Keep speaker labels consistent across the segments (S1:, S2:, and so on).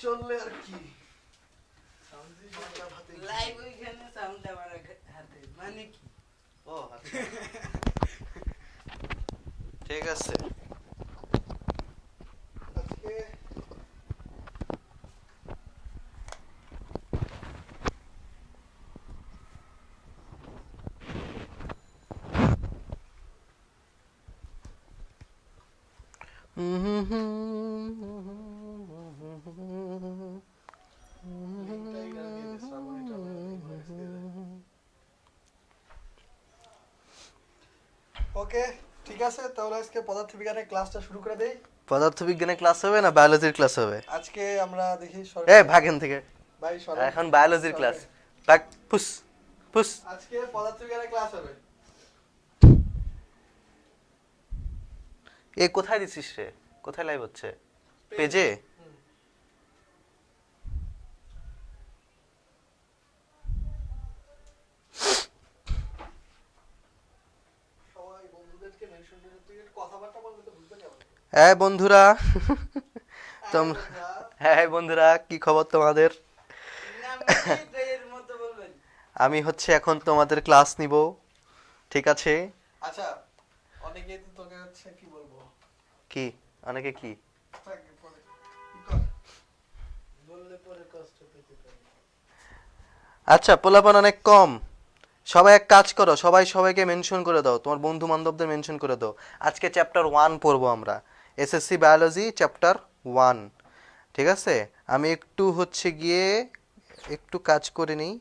S1: চললে আর কি
S2: লাইভ ওইখানে সাউন্ড আমার হাতে মানে কি
S1: ও আচ্ছা ঠিক আছে আজকে ওকে ঠিক আছে তাহলে আজকে পদার্থবিজ্ঞানের ক্লাসটা শুরু করে দেই
S3: পদার্থবিজ্ঞানের ক্লাস হবে না বায়োলজির ক্লাস হবে?
S1: আজকে আমরা দেখি
S3: ভাগেন থেকে
S1: ভাই
S3: এখন বায়োলজির ক্লাস ভাগ পুস পুস
S1: আজকে পদার্থবিজ্ঞানের ক্লাস হবে
S3: এ কোথায় দিছিস রে? কোথায় লাইভ হচ্ছে? পেজে?
S1: সবাই বন্ধুদেরকে মেনশন করে তুই একটু কথাবার্তা বলবি তো বুঝবে কেমন
S3: হ্যাঁ বন্ধুরা হ্যাঁ বন্ধুরা কি খবর তোমাদের?
S2: এর মতো বলবেন
S3: আমি হচ্ছে এখন তোমাদের ক্লাস নিব ঠিক আছে?
S1: আচ্ছা অনেকেই তো তোকে হচ্ছে কি বলবো
S3: কি অনেকে কি
S2: বললে পরে কষ্ট পেতে পারে
S3: আচ্ছা পোলাপান অনেক কম সবাই এক কাজ করো সবাই সবাইকে মেনশন করে দাও তোমার বন্ধু বান্ধবদের মেনশন করে দাও আজকে চ্যাপ্টার 1 পড়বো আমরা এসএসসি বায়োলজি চ্যাপ্টার 1 ঠিক আছে আমি একটু হচ্ছে গিয়ে একটু কাজ করে নিই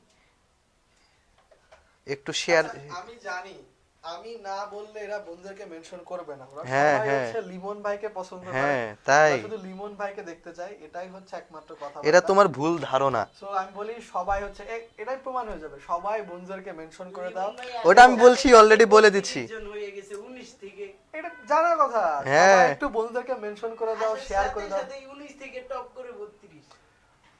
S3: একটু শেয়ার
S1: আমি জানি আমি না বললে এরা বন্ধুদেরকে মেনশন করবে না ওরা
S3: হ্যাঁ,
S1: সবাই
S3: হ্যাঁ।
S1: হচ্ছে লিমন ভাইকে পছন্দ করে
S3: হ্যাঁ তাই
S1: শুধু লিমন ভাইকে দেখতে চাই এটাই হচ্ছে একমাত্র কথা
S3: এটা তোমার ভুল ধারণা
S1: সো আমি বলি সবাই হচ্ছে এটাই প্রমাণ হয়ে যাবে সবাই বন্ধুদেরকে মেনশন করে দাও
S3: ওটা আমি বলছি অলরেডি বলে দিচ্ছি
S2: জন হয়ে গেছে 19 থেকে
S1: এটা জানার কথা
S3: হ্যাঁ।
S1: সবাই একটু বন্ধুদেরকে মেনশন করে দাও শেয়ার করে দাও
S2: সাথে 19 থেকে টপ করে 32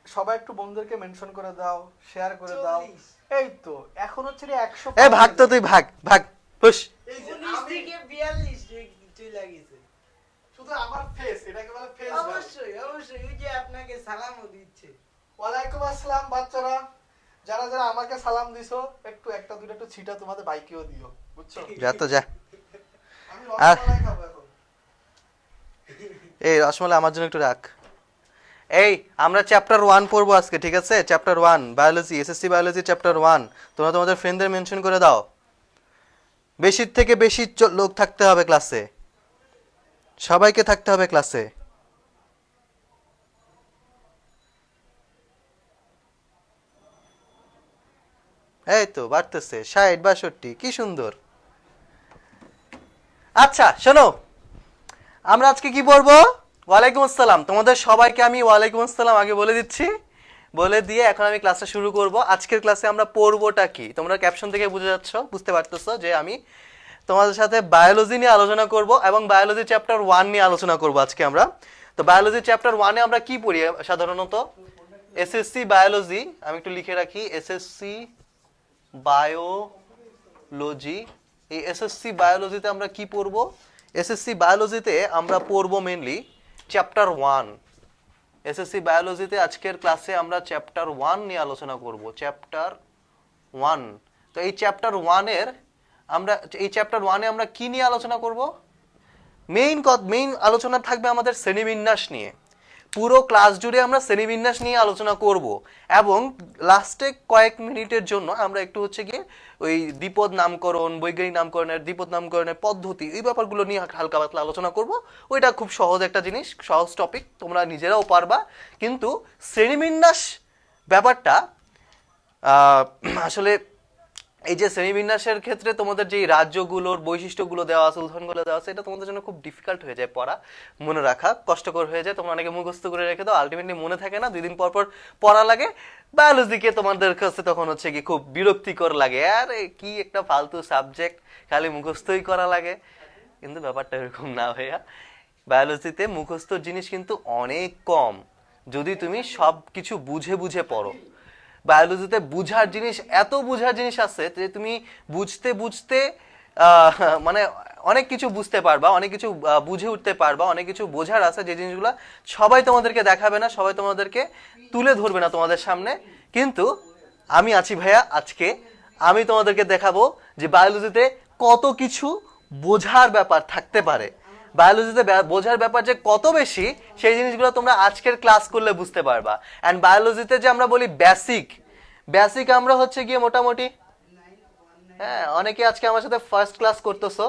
S1: সবাই একটু বন্ধুদেরকে মেনশন করে দাও শেয়ার করে দাও
S2: 40
S1: এই তো এখন হচ্ছে রে 100
S3: এ ভাগ তো তুই ভাগ ভাগ পুশ
S1: এই যে
S2: 19 থেকে 42 চলে গেছে
S1: শুধু আমার ফেস এটাকে বলে ফেস
S2: অবশ্যই অবশ্যই এই যে আপনাকে সালামও দিচ্ছে
S1: ওয়ালাইকুম আসসালাম বাচ্চারা যারা যারা আমাকে সালাম দিছো একটু একটা দুটো একটু ছিটা তোমাদের বাইকেও দিও বুঝছো
S3: যা তো যা
S1: আমি রসমালাই খাবো এখন
S3: এই রসমালাই আমার জন্য একটু রাখ এই আমরা চ্যাপ্টার 1 পড়বো আজকে ঠিক আছে chapter 1 biology SSC biology chapter 1 তোমরা তোমাদের ফ্রেন্ডদের মেনশন করে দাও বেশি থেকে বেশি লোক থাকতে হবে ক্লাসে সবাইকে থাকতে হবে ক্লাসে এই তো বাড়তেছে 60 62 কি সুন্দর আচ্ছা শোনো আমরা আজকে কি পড়বো ওয়ালাইকুম আসসালাম তোমাদের সবাইকে আমি ওয়ালাইকুম আসসালাম আগে বলে দিচ্ছি বলে দিয়ে এখন আমি ক্লাসটা শুরু করব আজকের ক্লাসে আমরা পড়বোটা কি তোমরা ক্যাপশন থেকে বুঝতে পারতেছো যে আমি তোমাদের সাথে বায়োলজি নিয়ে আলোচনা করব এবং বায়োলজি চ্যাপ্টার 1 নিয়ে আলোচনা করব আজকে আমরা তো বায়োলজি চ্যাপ্টার 1 এ আমরা কি পড়ি সাধারণত এসএসসি বায়োলজি আমি একটু লিখে রাখি এসএসসি বায়োলজি এই এসএসসি বায়োলজিতে আমরা কি পড়ব এসএসসি বায়োলজিতে আমরা পড়ব মেইনলি চ্যাপ্টার 1 এসএসসি বায়োলজিতে আজকের ক্লাসে আমরা চ্যাপ্টার 1 নিয়ে আলোচনা করব চ্যাপ্টার 1 তো এই চ্যাপ্টার 1 এর আমরা এই চ্যাপ্টার 1 এ আমরা কি নিয়ে আলোচনা করব মেইন আলোচনা থাকবে আমাদের শ্রেণীবিন্যাস নিয়ে পুরো ক্লাস জুড়ে আমরা শ্রেণীবিন্যাস নিয়ে আলোচনা করব এবং লাস্টে কয়েক মিনিটের জন্য আমরা একটু হচ্ছে গিয়ে ওই দ্বিপদ নামকরণ বৈজ্ঞানিক নামকরণের দ্বিপদ নামকরণের পদ্ধতি এই ব্যাপারগুলো নিয়ে হালকা পাতলা আলোচনা করব ওইটা খুব সহজ একটা জিনিস সহজ টপিক তোমরা নিজেরাও পারবা কিন্তু শ্রেণীবিন্যাস ব্যাপারটা আসলে এই যে শ্রেণীবিন্যাসের ক্ষেত্রে তোমাদের যে রাজ্যগুলোর বৈশিষ্ট্যগুলো দেওয়া আছে উদাহরণগুলো দেওয়া আছে এটা তোমাদের জন্য খুব ডিফিকাল্ট হয়ে যায় পড়া মনে রাখা কষ্টকর হয়ে যায় তোমরা অনেকে মুখস্থ করে রেখে দাও আলটিমেটলি মনে থাকে না 2 দিন পর পর পড়া লাগে বায়োলজিকে তোমাদের কাছে তখন হচ্ছে কি খুব বিরক্তিকর লাগে আরে কি একটা ফালতু সাবজেক্ট খালি মুখস্থই করা লাগে কিন্তু ব্যাপারটা এরকম না ভাইয়া বায়োলজিতে মুখস্থ জিনিস কিন্তু অনেক কম যদি তুমি সব কিছু বুঝে বুঝে পড়ো বায়োলজিতে বুঝার জিনিস আছে যে তুমি বুঝতে বুঝতে মানে অনেক কিছু বুঝতে পারবা, অনেক কিছু বুঝে উঠতে পারবা, অনেক কিছু বোঝার আছে যে জিনিসগুলো সবাই তোমাদেরকে দেখাবে না, সবাই তোমাদেরকে তুলে ধরবে না তোমাদের সামনে, কিন্তু আমি আছি ভাইয়া। আজকে আমি তোমাদেরকে দেখাবো যে বায়োলজিতে কত কিছু বোঝার ব্যাপার থাকতে পারে, বায়োলজিতে বোঝার ব্যাপার যে কত বেশি, সেই জিনিসগুলো তোমরা আজকের ক্লাস করলে বুঝতে পারবা। অ্যান্ড বায়োলজিতে যে আমরা বলি বেসিক, বেসিক আমরা হচ্ছে গিয়ে মোটামুটি, হ্যাঁ অনেকে আজকে আমার সাথে ফার্স্ট ক্লাস করতেছো,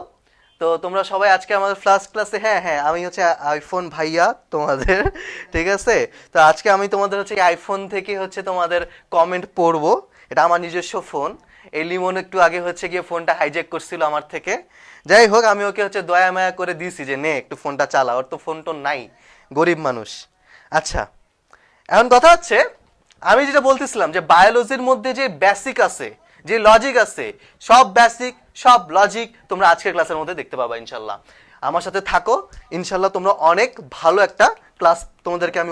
S3: তো তোমরা সবাই আজকে আমাদের ফার্স্ট ক্লাসে, হ্যাঁ হ্যাঁ আমি হচ্ছে আইফোন ভাইয়া তোমাদের, ঠিক আছে? তো আজকে আমি তোমাদের হচ্ছে আইফোন থেকে হচ্ছে তোমাদের কমেন্ট পড়বো, এটা আমার নিজস্ব ফোন। এই লিমন একটু আগে হচ্ছে গিয়ে ফোনটা হাইজ্যাক করছিল আমার থেকে, যাই হোক আমি ওকে হচ্ছে দয়া মায়া করে দিয়েছি যে নে একটু ফোনটা চালা, ওর তো ফোন টোন নাই, গরিব মানুষ। আচ্ছা এখন কথা হচ্ছে, আমি যেটা বলতেছিলাম যে বায়োলজির মধ্যে যে বেসিক আছে, যে লজিক আছে, সব বেসিক সব লজিক তোমরা আজকের ক্লাসের মধ্যে দেখতে পাবা ইনশাল্লাহ। আমার সাথে থাকো ইনশাল্লাহ, তোমরা অনেক ভালো একটা ক্লাস তোমাদেরকে আমি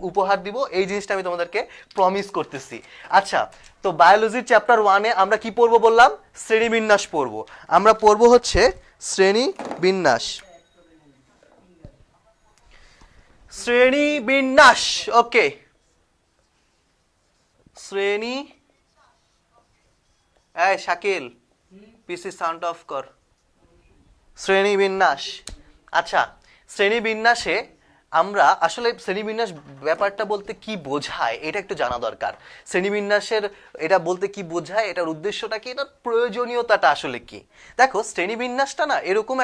S3: উপহার দিব, এই জিনিসটা আমি তোমাদেরকে প্রমিস করতেছি। আচ্ছা, তো বায়োলজির চ্যাপ্টার 1-এ আমরা কি পড়বো বললাম? শ্রেণীবিন্যাস পড়বো। আমরা পড়বো হচ্ছে শ্রেণীবিন্যাস। শ্রেণীবিন্যাস, ওকে। শ্রেণী, এই শাকিল পিসি সাউন্ড অফ কর। শ্রেণীবিন্যাস। আচ্ছা, শ্রেণীবিন্যাসে আমরা আসলে শ্রেণীবিন্যাস ব্যাপারটা বলতে কি বোঝায় এটা একটু জানা দরকার। শ্রেণীবিন্যাসের এটা বলতে কি বোঝায়, এটার উদ্দেশ্যটা কি, এটার প্রয়োজনীয়তাটা আসলে কি। দেখো শ্রেণীবিন্যাসটা না এরকম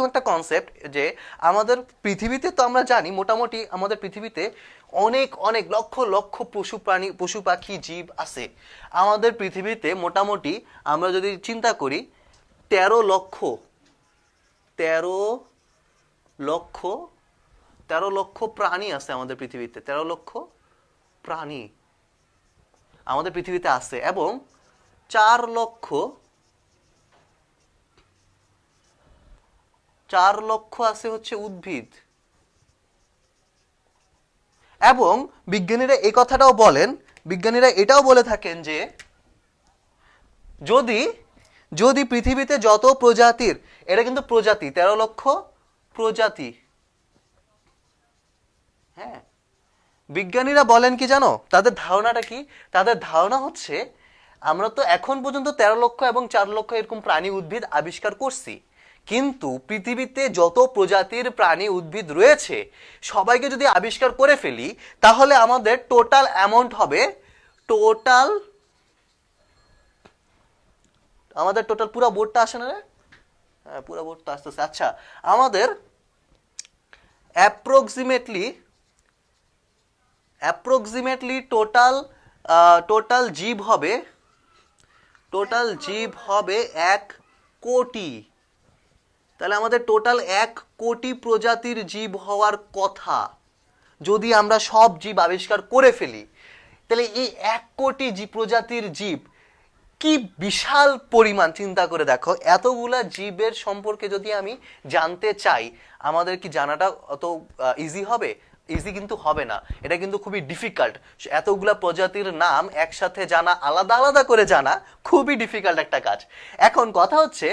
S3: একটা কনসেপ্ট যে আমাদের পৃথিবীতে তো আমরা জানি মোটামুটি আমাদের পৃথিবীতে অনেক অনেক লক্ষ লক্ষ পশু পাখি জীব আছে। আমাদের পৃথিবীতে মোটামুটি আমরা যদি চিন্তা করি 13 লক্ষ প্রাণী আছে আমাদের পৃথিবীতে। 13 লক্ষ প্রাণী আমাদের পৃথিবীতে আছে, এবং 4 লক্ষ আছে হচ্ছে উদ্ভিদ। এবং বিজ্ঞানীরা এই কথাটাও বলেন, বিজ্ঞানীরা এটাও বলে থাকেন যে যদি পৃথিবীতে যত প্রজাতির, এটা কিন্তু প্রজাতি, 13 লক্ষ প্রজাতি, হ্যাঁ বিজ্ঞানীরা বলেন কি জানো, তাদের ধারণাটা কি? তাদের ধারণা হচ্ছে আমরা তো এখন পর্যন্ত 13 লক্ষ এবং 4 লক্ষ এরকম প্রাণী উদ্ভিদ আবিষ্কার করছি, কিন্তু পৃথিবীতে যত প্রজাতির প্রাণী উদ্ভিদ রয়েছে সবাইকে যদি আবিষ্কার করে ফেলি তাহলে আমাদের টোটাল অ্যামাউন্ট হবে, আমাদের টোটাল পুরো বোর্ডটা আসে না রে? হ্যাঁ পুরো বোর্ডটা আসতেছে। আচ্ছা, আমাদের অ্যাপ্রক্সিমেটলি টোটাল জীব হবে 1 কোটি। তাহলে আমাদের টোটাল 1 কোটি প্রজাতির জীব হওয়ার কথা যদি আমরা সব জীব আবিষ্কার করে ফেলি। তাহলে এই 1 কোটি প্রজাতির জীব কি বিশাল পরিমাণ, চিন্তা করে দেখো। এতগুলা জীবের সম্পর্কে যদি আমি জানতে চাই, আমাদের কি জানাটা অত ইজি হবে? ইজি কিন্তু হবে না, এটা কিন্তু খুবই ডিফিকাল্ট। এতগুলা প্রজাতির নাম একসাথে জানা, আলাদা আলাদা করে জানা খুবই ডিফিকাল্ট একটা কাজ। এখন কথা হচ্ছে,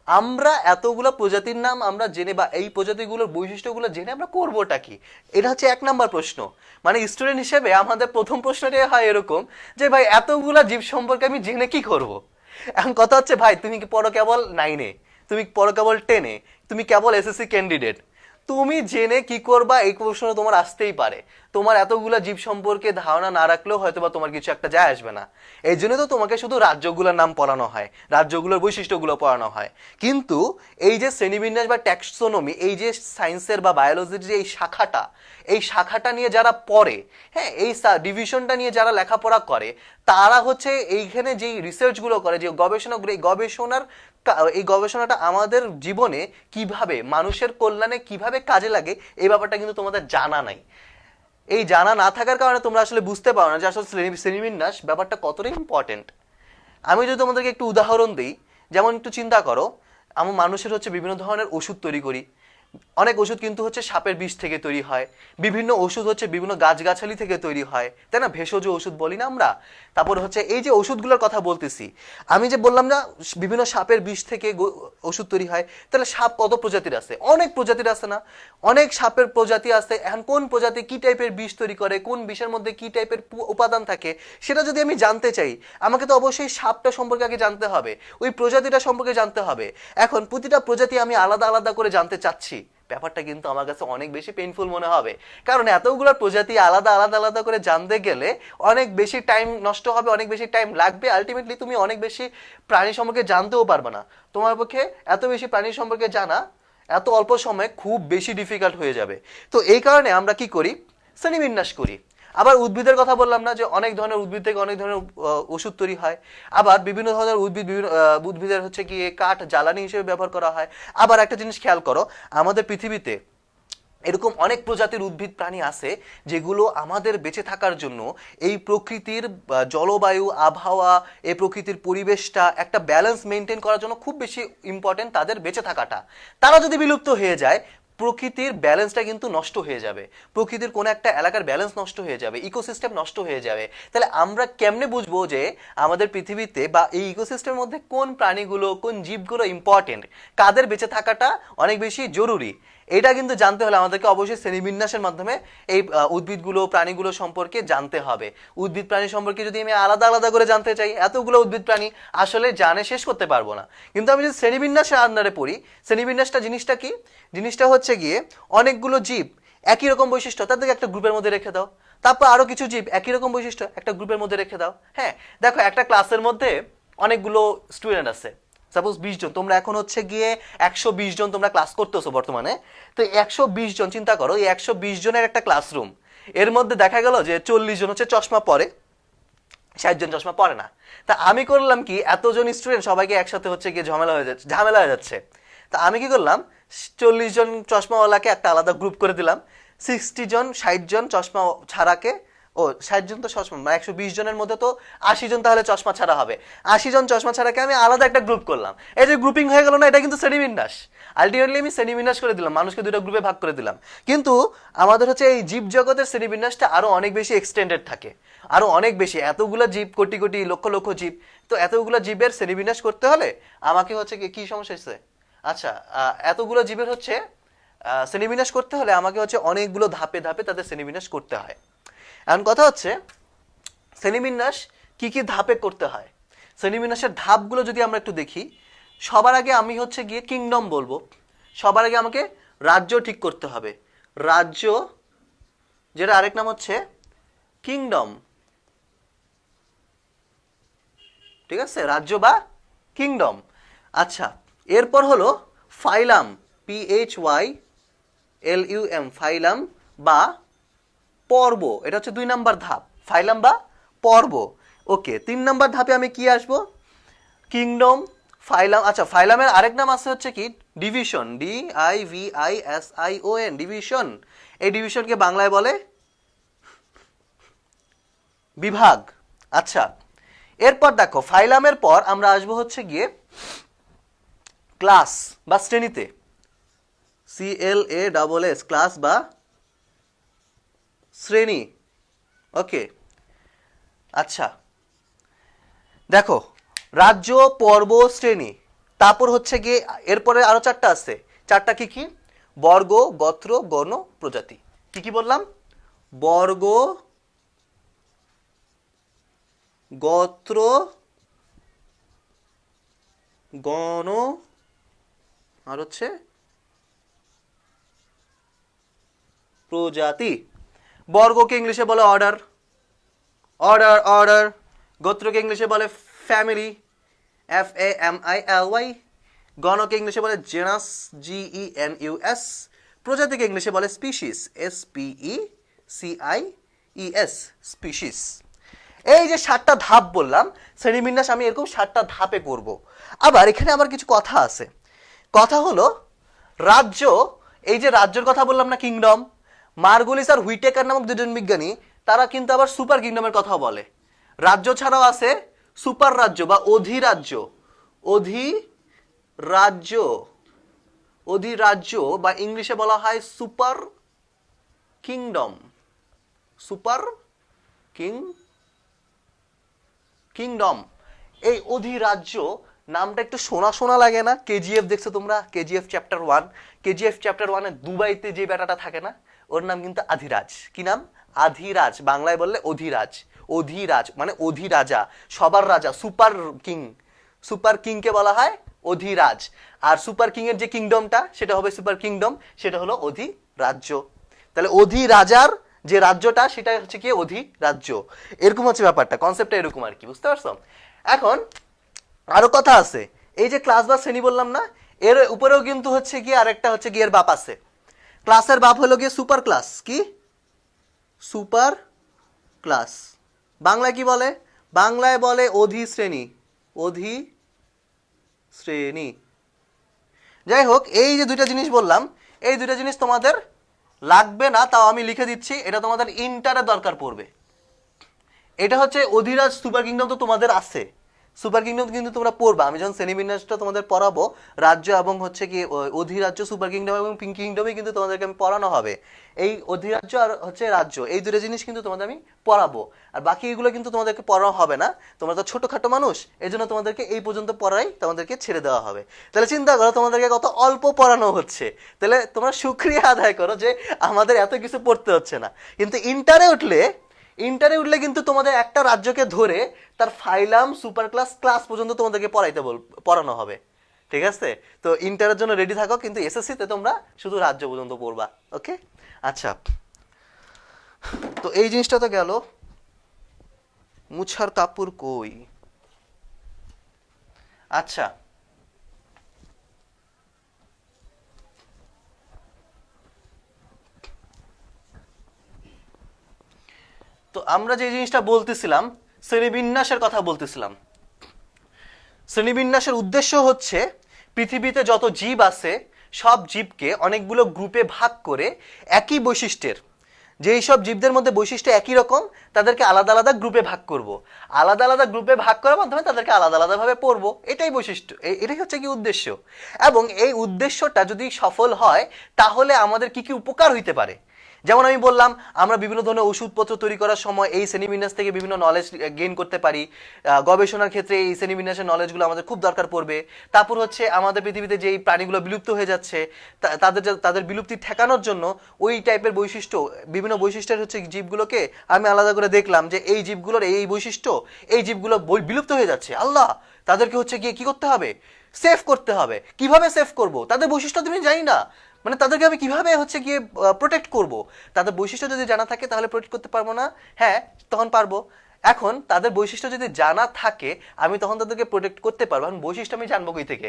S3: আমরা এতগুলো প্রজাতির নাম আমরা জেনে বা এই প্রজাতিগুলোর বৈশিষ্ট্যগুলো জেনে আমরা করবোটা কি? এটা হচ্ছে 1 নাম্বার প্রশ্ন। মানে স্টুডেন্ট হিসেবে আমাদের প্রথম প্রশ্নটাই হয় এরকম যে ভাই এতগুলা জীব সম্পর্কে আমি জেনে কি করব? এখন কথা হচ্ছে, ভাই তুমি কি পড়ো কেবল 9-এ, তুমি পড়ো কেবল 10-এ, তুমি কেবল এসএসসি ক্যান্ডিডেট, তুমি জেনে কি করবা এই প্রশ্ন তোমার আসতেই পারে। তোমার এতগুলা জীব সম্পর্কে ধারণা না রাখলেও হয়তো বা তোমার কিছু একটা যায় আসবে না। এই জন্য তো তোমাকে শুধু রাজ্যগুলোর নাম পড়ানো হয়, রাজ্যগুলোর বৈশিষ্ট্যগুলো পড়ানো হয়। কিন্তু এই যে শ্রেণীবিন্যাস বা ট্যাক্সোনমি, এই যে সায়েন্সের বা বায়োলজির যে এই শাখাটা নিয়ে যারা পড়ে, হ্যাঁ এই ডিভিশনটা নিয়ে যারা লেখাপড়া করে, তারা হচ্ছে এইখানে যে রিসার্চগুলো করে, যে গবেষণাগুলো, এই গবেষণাটা আমাদের জীবনে কিভাবে, মানুষের কল্যাণে কিভাবে কাজে লাগে, এই ব্যাপারটা কিন্তু তোমাদের জানা নাই। এই জানা না থাকার কারণে তোমরা আসলে বুঝতে পারো না যে আসলে শ্রেণীবিন্যাস ব্যাপারটা কতটা ইম্পর্টেন্ট। আমি যদি তোমাদেরকে একটু উদাহরণ দিই, যেমন একটু চিন্তা করো, আমার মানুষের হচ্ছে বিভিন্ন ধরনের ওষুধ তৈরি করি, অনেক ওষুধ কিন্তু হচ্ছে সাপের বিষ থেকে তৈরি হয়, বিভিন্ন ওষুধ হচ্ছে বিভিন্ন গাছগাছালি থেকে তৈরি হয়, তাই না, ভেষজ ওষুধ বলি না আমরা। তারপর হচ্ছে এই যে ওষুধগুলোর কথা বলতেছি, আমি যে বললাম না বিভিন্ন সাপের বিষ থেকে ওষুধ তৈরি হয়, তাহলে সাপ কত প্রজাতির আছে? অনেক প্রজাতির আছে না, অনেক সাপের প্রজাতি আছে। এখন কোন প্রজাতি কি টাইপের বিষ তৈরি করে, কোন বিষের মধ্যে কি টাইপের উপাদান থাকে, সেটা যদি আমি জানতে চাই, আমাকে তো অবশ্যই সাপটা সম্পর্কে আগে জানতে হবে, ওই প্রজাতিটা সম্পর্কে জানতে হবে। এখন প্রতিটা প্রজাতি আমি আলাদা আলাদা করে জানতে চাচ্ছি, ব্যাপারটা কিন্তু আমার কাছে অনেক বেশি পেইনফুল মনে হবে, কারণ এতগুলো প্রজাতি আলাদা আলাদা আলাদা করে জানতে গেলে অনেক বেশি টাইম নষ্ট হবে, অনেক বেশি টাইম লাগবে, আলটিমেটলি তুমি অনেক বেশি প্রাণী সম্পর্কে জানতেও পারবে না। তোমার পক্ষে এত বেশি প্রাণী সম্পর্কে জানা এত অল্প সময়ে খুব বেশি ডিফিকাল্ট হয়ে যাবে। তো এই কারণে আমরা কি করি, শ্রেণীবিন্যাস করি। আবার উদ্ভিদের কথা বললাম না যে অনেক ধরনের উদ্ভিদ থেকে অনেক ধরনের ওষুধ তৈরি হয়, আবার বিভিন্ন ধরনের উদ্ভিদের হচ্ছে কি কাঠ জ্বালানি হিসেবে ব্যবহার করা হয়। আবার একটা জিনিস খেয়াল করো, আমাদের পৃথিবীতে এরকম অনেক প্রজাতির উদ্ভিদ প্রাণী আছে যেগুলো আমাদের বেঁচে থাকার জন্য এই প্রকৃতির জলবায়ু, আবহাওয়া, এই প্রকৃতির পরিবেশটা একটা ব্যালেন্স মেনটেন করার জন্য খুব বেশি ইম্পর্টেন্ট তাদের বেঁচে থাকাটা। তারা যদি বিলুপ্ত হয়ে যায়, প্রকৃতির ব্যালেন্সটা কিন্তু নষ্ট হয়ে যাবে, প্রকৃতির কোনো একটা এলাকার ব্যালেন্স নষ্ট হয়ে যাবে, ইকোসিস্টেম নষ্ট হয়ে যাবে। তাহলে আমরা কেমনে বুঝবো যে আমাদের পৃথিবীতে বা এই ইকোসিস্টেমের মধ্যে কোন প্রাণীগুলো, কোন জীবগুলো ইম্পর্টেন্ট, কাদের বেঁচে থাকাটা অনেক বেশি জরুরি? এটা কিন্তু জানতে হলে আমাদেরকে অবশ্যই শ্রেণীবিন্যাসের মাধ্যমে এই উদ্ভিদগুলো, প্রাণীগুলো সম্পর্কে জানতে হবে। উদ্ভিদ প্রাণী সম্পর্কে যদি আমি আলাদা আলাদা করে জানতে চাই, এতগুলো উদ্ভিদ প্রাণী আসলে জানে শেষ করতে পারবো না। কিন্তু আমি যদি শ্রেণীবিন্যাসের আন্ডারে পড়ি, শ্রেণীবিন্যাসটা জিনিসটা কি? জিনিসটা হচ্ছে গিয়ে অনেকগুলো জীব একই রকম বৈশিষ্ট্য, তাদেরকে একটা গ্রুপের মধ্যে রেখে দাও, তারপর আরো কিছু জীব একই রকম বৈশিষ্ট্য, একটা গ্রুপের মধ্যে রেখে দাও। হ্যাঁ, দেখো একটা ক্লাসের মধ্যে অনেকগুলো স্টুডেন্ট আছে, সাপোজ 20 জন, তোমরা এখন হচ্ছে গিয়ে 120 জন তোমরা ক্লাস করতেছো বর্তমানে। তো 120 জন, চিন্তা করো এই 120 জনের একটা ক্লাসরুম, এর মধ্যে দেখা গেল যে 40 জন হচ্ছে চশমা পরে, 60 জন চশমা পরে না। তা আমি করলাম কি, এতজন স্টুডেন্ট সবাইকে একসাথে হচ্ছে গিয়ে ঝামেলা হয়ে যাচ্ছে। তা আমি কি করলাম, 40 জন চশমাওয়ালাকে একটা আলাদা গ্রুপ করে দিলাম, 60 জন 60 জন চশমা ছাড়াকে, 60 জন তো চশমা, 120 জনের মধ্যে তো 80 জন তাহলে চশমা ছাড়া হবে, 80 জন চশমা ছাড়াকে আমি আলাদা একটা গ্রুপ করলাম। এই যে গ্রুপিং হয়ে গেল না, এটা কিন্তু শ্রেণীবিন্যাস। আলটিমেটলি আমি শ্রেণীবিন্যাস করে দিলাম, মানুষকে দুটো গ্রুপে ভাগ করে দিলাম। কিন্তু আমাদের হচ্ছে এই জীব জগতের শ্রেণীবিন্যাসটা আরো অনেক বেশি এক্সটেন্ডেড থাকে, আরো অনেক বেশি, এতগুলো জীব, কোটি কোটি লক্ষ লক্ষ জীব, তো এতগুলো জীবের শ্রেণীবিন্যাস করতে হলে আমাকে হচ্ছে কি সমস্যা হচ্ছে, আচ্ছা এতগুলো জীবের হচ্ছে শ্রেণীবিন্যাস করতে হলে আমাকে হচ্ছে অনেকগুলো ধাপে ধাপে তাদের শ্রেণীবিন্যাস করতে হয়। এখন কথা হচ্ছে শ্রেণীবিন্যাস কি কি ধাপে করতে হয়, শ্রেণীবিন্যাসের ধাপগুলো যদি আমরা একটু দেখি। সবার আগে আমি হচ্ছে গিয়ে কিংডম বলবো, সবার আগে আমাকে রাজ্য ঠিক করতে হবে, রাজ্য, যেটা আরেক নাম হচ্ছে কিংডম, ঠিক আছে, রাজ্য বা কিংডম। আচ্ছা, এরপর হলো ফাইলাম, PHYLUM, ফাইলাম বা পর্ব, এটা হচ্ছে 2 নাম্বার ধাপ, ফাইলাম বা পর্ব। ওকে, 3 নাম্বার ধাপে আমি কি আসবো, কিংডম, ফাইলাম। আচ্ছা, ফাইলামের আরেক নাম আছে হচ্ছে কি ডিভিশন, DIVISION, ডিভিশন। এই ডিভিশনকে বাংলায় বলে বিভাগ। আচ্ছা, এরপর দেখো ফাইলামের পর আমরা আসবো হচ্ছে গিয়ে ক্লাস বা শ্রেণীতে, CLASS, ক্লাস বা শ্রেণী। ওকে, আচ্ছা দেখো রাজ্য, পর্ব, শ্রেণী, তারপর হচ্ছে গিয়ে এরপরে আরো 4টা আছে, 4টা কি কি, বর্গ, গোত্র, গণ, প্রজাতি। কি কি বললাম, বর্গ, গোত্র, গণ, আর হচ্ছে প্রজাতি। বর্গকে ইংলিশে বলে অর্ডার, অর্ডার। গোত্রকে ইংলিশে বলে ফ্যামিলি, FAMILY। গণকে ইংলিশে বলে জেনাস, GENUS। প্রজাতিকে ইংলিশে বলে স্পিসিস, SPECIES, স্পিসিস। এই যে 7টা ধাপ বললাম শ্রেণীবিন্যাস, আমি এরকম 7টা ধাপে করব। আবার এখানে আবার কিছু কথা আছে, কথা হলো রাজ্য, এই যে রাজ্যের কথা বললাম না, কিংডম, মার্গুলিস আর হুইটেকার নামক 2জন বিজ্ঞানী, তারা কিন্তু আবার সুপার কিংডমের কথাও বলে। রাজ্য ছাড়াও আছে সুপার রাজ্য বা অধিরাজ্য, অধিরাজ্য, অধিরাজ্য বা ইংলিশে বলা হয় সুপার কিংডম। সুপার কিংডম, এই অধিরাজ্য নামটা একটু শোনা শোনা লাগে না? কেজিএফ দেখছো তোমরা? কেজিএফ চ্যাপ্টার 1, কেজিএফ চ্যাপ্টার 1 এ দুবাইতে যে বেটাটা থাকে না, ওর নাম কিন্তু আধিরাজ। কি নাম? আধিরাজ। বাংলায় বললে অধিরাজ। অধিরাজ মানে অধিরাজা, সবার রাজা, সুপার কিং। সুপার কিংকে বলা হয় অধিরাজ। আর সুপার কিং এর যে কিংডমটা সেটা হবে সুপার কিংডম, সেটা হলো অধিরাজ্য। তাহলে অধিরাজার যে রাজ্যটা সেটা হচ্ছে কি অধিরাজ্য। এরকম হচ্ছে ব্যাপারটা, কনসেপ্টটা এরকম আর কি, বুঝতে পারছো? এখন আরো কথা আছে, এই যে ক্লাস বা শ্রেণী বললাম না, এর উপরেও কিন্তু হচ্ছে কি আরেকটা হচ্ছে কি এর বাপ আছে। ক্লাসের বাপ হলো গিয়ে সুপার ক্লাস। কি? Super class. বাংলায় কি বলে? বাংলায় বলে অধিশ্রেণী। অধিশ্রেণী। যাই হোক, এই যে দুইটা জিনিস বললাম, এই দুইটা জিনিস তোমাদের লাগবে না, তাও আমি লিখে দিচ্ছি, এটা তোমাদের ইন্টারে দরকার পড়বে। এটা হচ্ছে অধিরাজ সুপার কিংডম তো তোমাদের আছে, সুপার কিংডম কিন্তু তোমরা পড়বা। আমি যখন শ্রেণীবিন্যাসটা তোমাদের পড়াবো, রাজ্য এবং হচ্ছে কি অধিরাজ্য, সুপার কিংডম এবং পিঙ্ক কিংডমে কিন্তু তোমাদেরকে আমি পড়ানো হবে। এই অধিরাজ্য আর হচ্ছে রাজ্য, এই দুটো জিনিস কিন্তু তোমাদের আমি পড়াবো। আর বাকি এগুলো কিন্তু তোমাদেরকে পড়ানো হবে না, তোমরা তো ছোটখাটো মানুষ, এই জন্য তোমাদেরকে এই পর্যন্ত পড়াই তোমাদেরকে ছেড়ে দেওয়া হবে। তাহলে চিন্তা করো তোমাদেরকে কত অল্প পড়ানো হচ্ছে। তাহলে তোমরা শুকরিয়া আদায় করো যে আমাদের এত কিছু পড়তে হচ্ছে না। কিন্তু ইন্টারে উঠলে কিন্তু তোমাদের একটা রাজ্যকে ধরে তার ফাইলাম, সুপার ক্লাস, ক্লাস পর্যন্ত তোমাদেরকে পড়ানো হবে। ঠিক আছে? তো ইন্টারের জন্য রেডি থাকো, কিন্তু এসএসসি তে তোমরা শুধু রাজ্য পর্যন্ত পড়বা। ওকে, আচ্ছা। তো এই জিনিসটা তো গেল। মুছার কাপড় কই? আচ্ছা, তো আমরা যে জিনিসটা বলতেছিলাম, শ্রেণীবিন্যাসের কথা বলতেছিলাম। শ্রেণীবিন্যাসের উদ্দেশ্য হচ্ছে পৃথিবীতে যত জীব আছে সব জীবকে অনেকগুলো গ্রুপে ভাগ করে একই বৈশিষ্ট্যের, যেই সব জীবদের মধ্যে বৈশিষ্ট্য একই রকম, তাদেরকে আলাদা আলাদা গ্রুপে ভাগ করব। আলাদা আলাদা গ্রুপে ভাগ করার মাধ্যমে তাদেরকে আলাদা আলাদাভাবে পড়বো, এটাই বৈশিষ্ট্য, এটাই হচ্ছে কি উদ্দেশ্য। এবং এই উদ্দেশ্যটা যদি সফল হয় তাহলে আমাদের কি কি উপকার হইতে পারে। যেমন আমি বললাম, আমরা বিভিন্ন ধরনের ওষুধপত্র তৈরি করার সময় এই শ্রেণীবিন্যাস থেকে বিভিন্ন নলেজ গেইন করতে পারি। গবেষণার ক্ষেত্রে এই শ্রেণীবিন্যাসের নলেজগুলো আমাদের খুব দরকার পড়বে। তারপর হচ্ছে আমাদের পৃথিবীতে যে এই প্রাণীগুলো বিলুপ্ত হয়ে যাচ্ছে, তাদের বিলুপ্তি ঠেকানোর জন্য ওই টাইপের বৈশিষ্ট্য, বিভিন্ন বৈশিষ্ট্যের হচ্ছে জীবগুলোকে আমি আলাদা করে দেখলাম যে এই জীবগুলোর এই বৈশিষ্ট্য, এই জীবগুলো বিলুপ্ত হয়ে যাচ্ছে, আল্লাহ তাদেরকে হচ্ছে গিয়ে কি করতে হবে? সেভ করতে হবে। কিভাবে সেভ করব? তাদের বৈশিষ্ট্য তুমি জানি না, মানে তাদেরকে আমি কিভাবে হচ্ছে গিয়ে প্রোটেক্ট করব? তাদের বৈশিষ্ট্য যদি জানা থাকে তাহলে প্রোটেক্ট করতে পারবো না? হ্যাঁ, তখন পারবো। এখন তাদের বৈশিষ্ট্য যদি জানা থাকে আমি তখন তাদেরকে প্রোটেক্ট করতে পারবো। এখন বৈশিষ্ট্য আমি জানবো কই থেকে?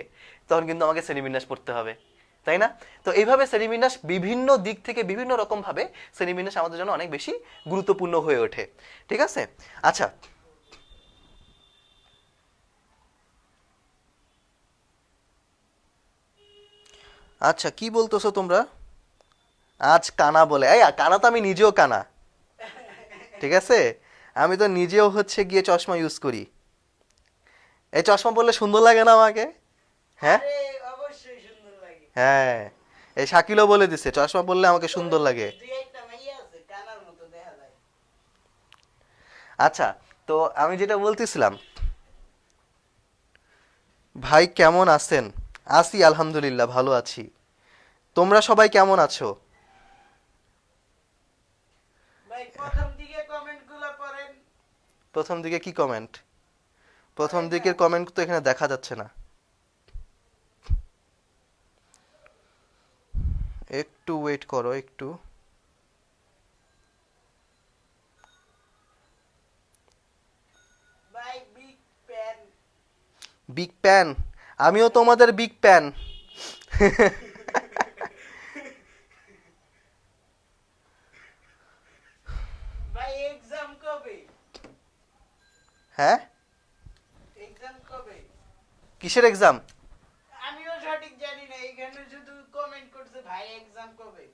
S3: তখন কিন্তু আমাকে শ্রেণীবিন্যাস পড়তে হবে, তাই না? তো এইভাবে শ্রেণীবিন্যাস বিভিন্ন দিক থেকে বিভিন্ন রকম ভাবে শ্রেণীবিন্যাস আমাদের জন্য অনেক বেশি গুরুত্বপূর্ণ হয়ে ওঠে। ঠিক আছে? আচ্ছা, আচ্ছা, কি বলতেছো তোমরা? আজ কানা বলে, এই কানা তো আমি নিজেও কানা। ঠিক আছে, আমি তো নিজেও হচ্ছে গিয়ে চশমা ইউজ করি। এই চশমা পরলে সুন্দর লাগে না আমাকে? হ্যাঁ,
S2: আরে অবশ্যই সুন্দর লাগে।
S3: হ্যাঁ, এই শাকিলও বলে দিছে চশমা পরলে আমাকে সুন্দর লাগে।
S2: দুই একটা মাইয়া আছে কানার মতো দেখা যায়।
S3: আচ্ছা, তো আমি যেটা বলতেছিলাম, ভাই কেমন আছেন? আছি আলহামদুলিল্লাহ, ভালো আছি। তোমরা সবাই কেমন আছো?
S2: ভাই প্রথম দিকে কমেন্ট গুলো পড়েন।
S3: প্রথম দিকে কি কমেন্ট? প্রথম দিকের কমেন্ট তো এখানে দেখা যাচ্ছে না। একটু ওয়েট করো একটু।
S2: ভাই বিগ প্যান।
S3: বিগ প্যান, আমিও তোমাদের বিগ প্যান।
S2: ভাই এক্সাম কবে?
S3: হ্যাঁ,
S2: এক্সাম কবে?
S3: কিসের এক্সাম?
S2: আমিও সঠিক জানি না, এখানে শুধু কমেন্ট করছে ভাই এক্সাম কবে।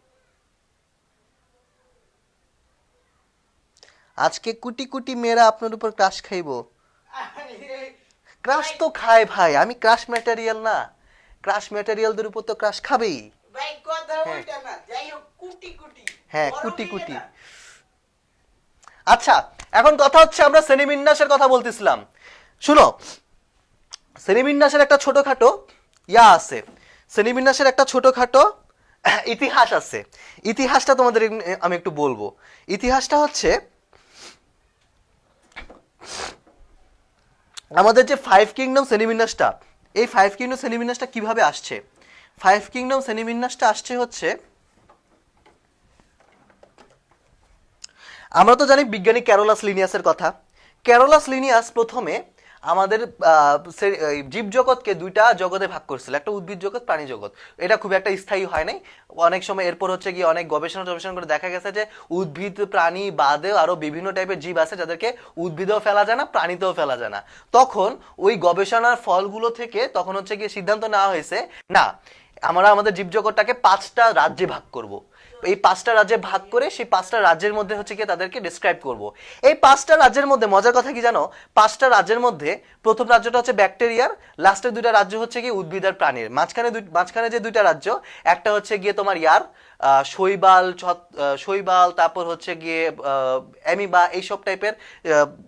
S3: আজকে কুটি কুটি মেয়েরা আপনার উপর ক্রাশ খাইবো।
S2: আরে,
S3: ক্রাশ তো খায় ভাই, আমি ক্রাশ ম্যাটেরিয়াল না। ক্রাশ ম্যাটেরিয়ালদের উপর তো ক্রাশ খাবেই।
S2: ভাই কথা ওইটা না, যাই হোক কুটি কুটি
S3: হ্যাঁ,
S2: বড়
S3: কুটি
S2: মেয়ে
S3: কুটি।
S2: না।
S3: আচ্ছা, এখন কথা হচ্ছে আমরা শ্রেণীবিন্যাসের কথা বলতেছিলাম। শুনো, শ্রেণীবিন্যাসের একটা ছোটখাটো আছে, শ্রেণীবিন্যাসের একটা ছোটখাটো ইতিহাস আছে। ইতিহাসটা তোমাদের আমি একটু বলবো। ইতিহাসটা হচ্ছে আমাদের যে 5 কিংডম শ্রেণীবিন্যাসটা, এই 5 কিংডম শ্রেণীবিন্যাসটা কিভাবে আসছে? 5 কিংডম শ্রেণীবিন্যাসটা আসছে হচ্ছে, আমরা তো জানি বিজ্ঞানী ক্যারোলাস লিনিয়াসের কথা। ক্যারোলাস লিনিয়াস প্রথমে আমাদের জীবজগৎকে দুইটা জগতে ভাগ করছিল, একটা উদ্ভিদ জগৎ, প্রাণী জগৎ। এটা খুব একটা স্থায়ী হয় নাই। অনেক সময় এরপর হচ্ছে কি অনেক গবেষণা করে দেখা গেছে যে উদ্ভিদ প্রাণী বাদেও আরো বিভিন্ন টাইপের জীব আছে যাদেরকে উদ্ভিদেও ফেলা যায় না, প্রাণীতেও ফেলা যায় না। তখন ওই গবেষণার ফলগুলো থেকে তখন হচ্ছে গিয়ে সিদ্ধান্ত নেওয়া হয়েছে, না, আমরা আমাদের জীবজগৎটাকে 5টা রাজ্যে ভাগ করব। এই 5টা রাজ্যে ভাগ করে সেই 5টা রাজ্যের মধ্যে হচ্ছে কি তাদেরকে ডিসক্রাইব করব। এই 5টা রাজ্যের মধ্যে মজার কথা কি জানো? 5টা রাজ্যের মধ্যে প্রথম রাজ্যটা হচ্ছে ব্যাকটেরিয়ার, লাস্টের 2টা রাজ্য হচ্ছে কি উদ্ভিদ আর প্রাণীর। মাঝখানে যে 2টা রাজ্য, একটা হচ্ছে গিয়ে তোমার শৈবাল, তারপর হচ্ছে গিয়ে অ্যামিবা, এইসব টাইপের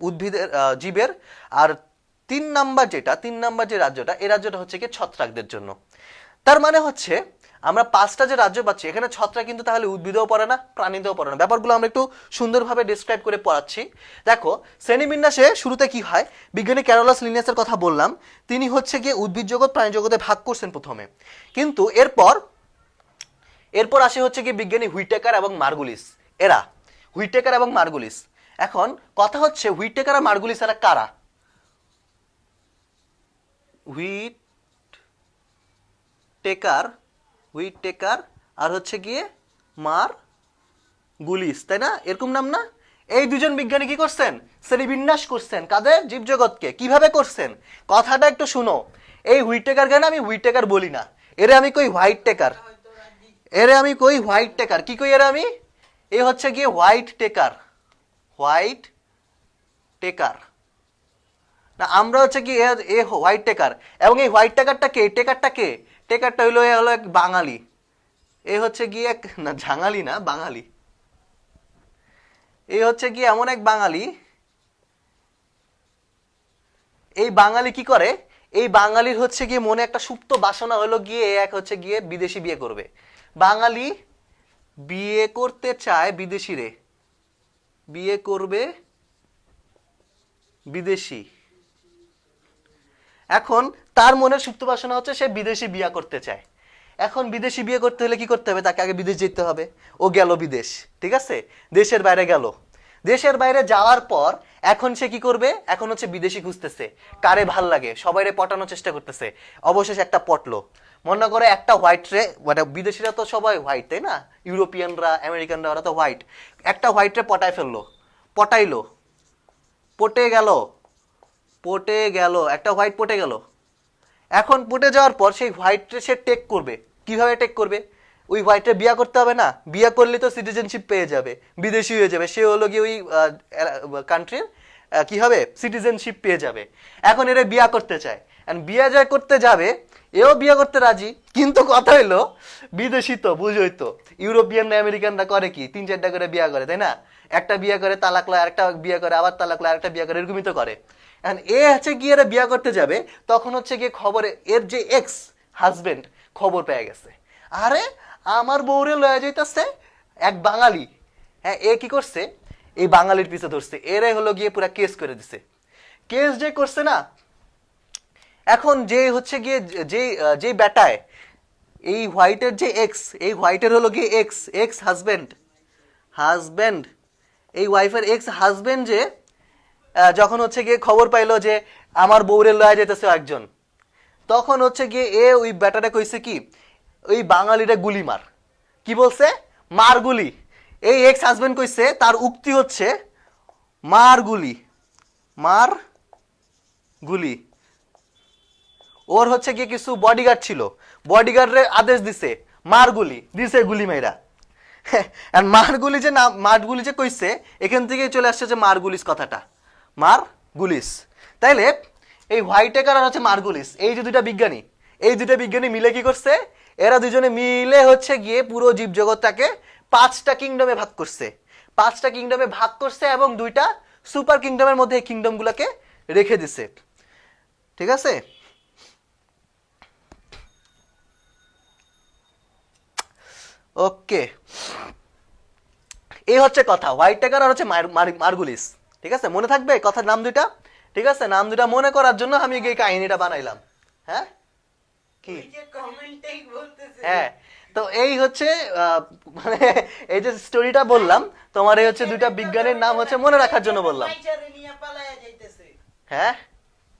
S3: উদ্ভিদের জীবের। আর 3 নাম্বার যে রাজ্যটা, এই রাজ্যটা হচ্ছে কি ছত্রাকদের জন্য। তার মানে হচ্ছে আমরা 5টা যে রাজ্য পাচ্ছি, এখানে ছত্রাক কিন্তু তাহলে উদ্ভিদেও পড়ে না, প্রাণীতেও পড়ে না। ব্যাপারগুলো আমরা একটু সুন্দরভাবে ডিসক্রাইব করে পড়াচ্ছি। দেখো, শ্রেণীবিন্যাসে শুরুতে কি হয়, বিজ্ঞানী ক্যারোলাস লিনিয়াসের কথা বললাম, তিনি হচ্ছে গিয়ে উদ্ভিদ জগৎ প্রাণী জগতে ভাগ করছেন প্রথমে। কিন্তু এরপর আসে হচ্ছে গিয়ে বিজ্ঞানী হুইটেকার এবং মার্গুলিস। হুইটেকার এবং মার্গুলিস। এখন কথা হচ্ছে হুইটেকার আর মার্গুলিস এরা কারা? হুইটেকার আর হচ্ছে গিয়ে মার্গুলিস, তাই না? এরকম নাম না? এই দুজন বিজ্ঞানী কি করছেন? শ্রেণীবিন্যাস করছেন। কাদের? জীবজগৎকে। কিভাবে করছেন? কথাটা একটু শুনো। এই হুইটেকার কেন আমি হুইটেকার বলি না, এরে আমি কই হোয়াইট টেকার। কি কই এর আমি? এ হচ্ছে গিয়ে হোয়াইট টেকার না, আমরা হচ্ছে কি এ হোয়াইট টেকার। এবং এই হোয়াইট টেকারটা কে? টেকারটা হলো এক বাঙালি। এ হচ্ছে গিয়ে এক না, ঝাঙালি না, বাঙালি। এই হচ্ছে গিয়ে এমন এক বাঙালি। এই বাঙালি কি করে? এই বাঙালির হচ্ছে গিয়ে মনে একটা সুপ্ত বাসনা হলো গিয়ে এক হচ্ছে গিয়ে বিদেশি বিয়ে করবে। বাঙালি বিয়ে করতে চায় বিদেশিরে, বিয়ে করবে বিদেশি। এখন তার মনের সুপ্ত বাসনা হচ্ছে সে বিদেশি বিয়ে করতে চায়। এখন বিদেশি বিয়ে করতে হলে কি করতে হবে? তাকে আগে বিদেশ যেতে হবে। ও গেল বিদেশ, ঠিক আছে, দেশের বাইরে গেল। দেশের বাইরে যাওয়ার পর এখন সে কি করবে? এখন হচ্ছে বিদেশি খুঁজতেছে, কারে ভাল লাগে, সবাইরে পটানোর চেষ্টা করতেছে। অবশেষে একটা পটলো। মনে করে একটা হোয়াইট রে, মানে বিদেশিরা তো সবাই হোয়াইট, তাই না? ইউরোপিয়ানরা, আমেরিকানরা, ওরা তো হোয়াইট। একটা হোয়াইট রে পটাইলো, পটে গেল, একটা হোয়াইট পটে গেল। এখন পটে যাওয়ার পর সেই হোয়াইটে সে টেক করবে। কিভাবে টেক করবে? ওই হোয়াইটে বিয়ে করতে হবে না? বিয়ে করলে তো সিটিজেনশিপ পেয়ে যাবে, বিদেশি হয়ে যাবে। সে হলো গিয়ে ওই কান্ট্রির কি হবে? সিটিজেনশিপ পেয়ে যাবে। এখন এরা বিয়ে করতে চায়, বিয়ে যায় করতে যাবে, এও বিয়ে করতে রাজি। কিন্তু কথা হইলো বিদেশি তো বুঝোই তো, ইউরোপিয়ানরা আমেরিকানরা করে কি 3-4টা করে বিয়ে করে, তাই না? একটা বিয়ে করে তালাক লয়, আরেকটা বিয়ে করে, আবার তালাক লয়, আরেকটা বিয়ে করে, এরকমই তো করে। এ হচ্ছে গিয়ে এরা বিয়ে করতে যাবে, তখন হচ্ছে গিয়ে খবরে এর যে এক্স হাজবেন্ড খবর পেয়ে গেছে, আরে আমার বউরে লয়ে যাইতেছে এক বাঙালি। হ্যাঁ, এ কি করছে? এই বাঙালির পিছে ধরছে, এরে হলো গিয়ে পুরা কেস করে দিছে। কেস যে করছে না, এখন যে হচ্ছে গিয়ে যে বেটায় এই হোয়াইটের যে এক্স, এই হোয়াইটের হলো গিয়ে এক্স হাজবেন্ড, এই ওয়াইফের এক্স হাজবেন্ড যে যখন হচ্ছে গিয়ে খবর পাইলো যে আমার বউরে লয়া যেতেছে একজন, তখন হচ্ছে গিয়ে ওই বেটাটা কইছে কি, ওই বাঙালিটা গুলি মার। কি বলছে? মার গুলি। এই এক্স হাজবেন্ড কইছে, তার উক্তি হচ্ছে মার গুলি। ওর হচ্ছে গিয়ে কিছু বডিগার্ড ছিল, বডিগার্ডরে আদেশ দিছে মার গুলি, দিছে গুলি মাইরা। মারগুলি যে কইছে, এখান থেকেই চলে আসছে যে মারগুলিস কথাটা, মারগুলিস। তাইলে এই হোয়াইটেকার আর হচ্ছে মার্গুলিস, এই যে দুইটা বিজ্ঞানী, এই দুটো বিজ্ঞানী মিলে কি করছে, এরা দুজনে মিলে হচ্ছে গিয়ে পুরো জীবজগৎটাকে 5টা কিংডমে ভাগ করছে। 5টা কিংডমে ভাগ করছে এবং 2টা সুপার কিংডমের মধ্যে এই কিংডম গুলাকে রেখে দিছে। ঠিক আছে, ওকে, এই হচ্ছে কথা, হোয়াইট টাকার আর হচ্ছে মার্গুলিস। ঠিক আছে, মনে থাকবে কথার নাম দুইটা। ঠিক আছে, নাম দুইটা মনে করার জন্য আমি এই কাহিনীটা বানাইলাম। হ্যাঁ কি,
S2: ওই যে কমেন্টেই বলতেছে
S3: হ্যাঁ, তো এই হচ্ছে মানে এই যে স্টোরিটা বললাম তোমার, এই হচ্ছে দুইটা বিজ্ঞানীর নাম হচ্ছে মনে রাখার জন্য বললাম।
S2: মাইচারে নিয়ে পালায়া যাইতেছে,
S3: হ্যাঁ,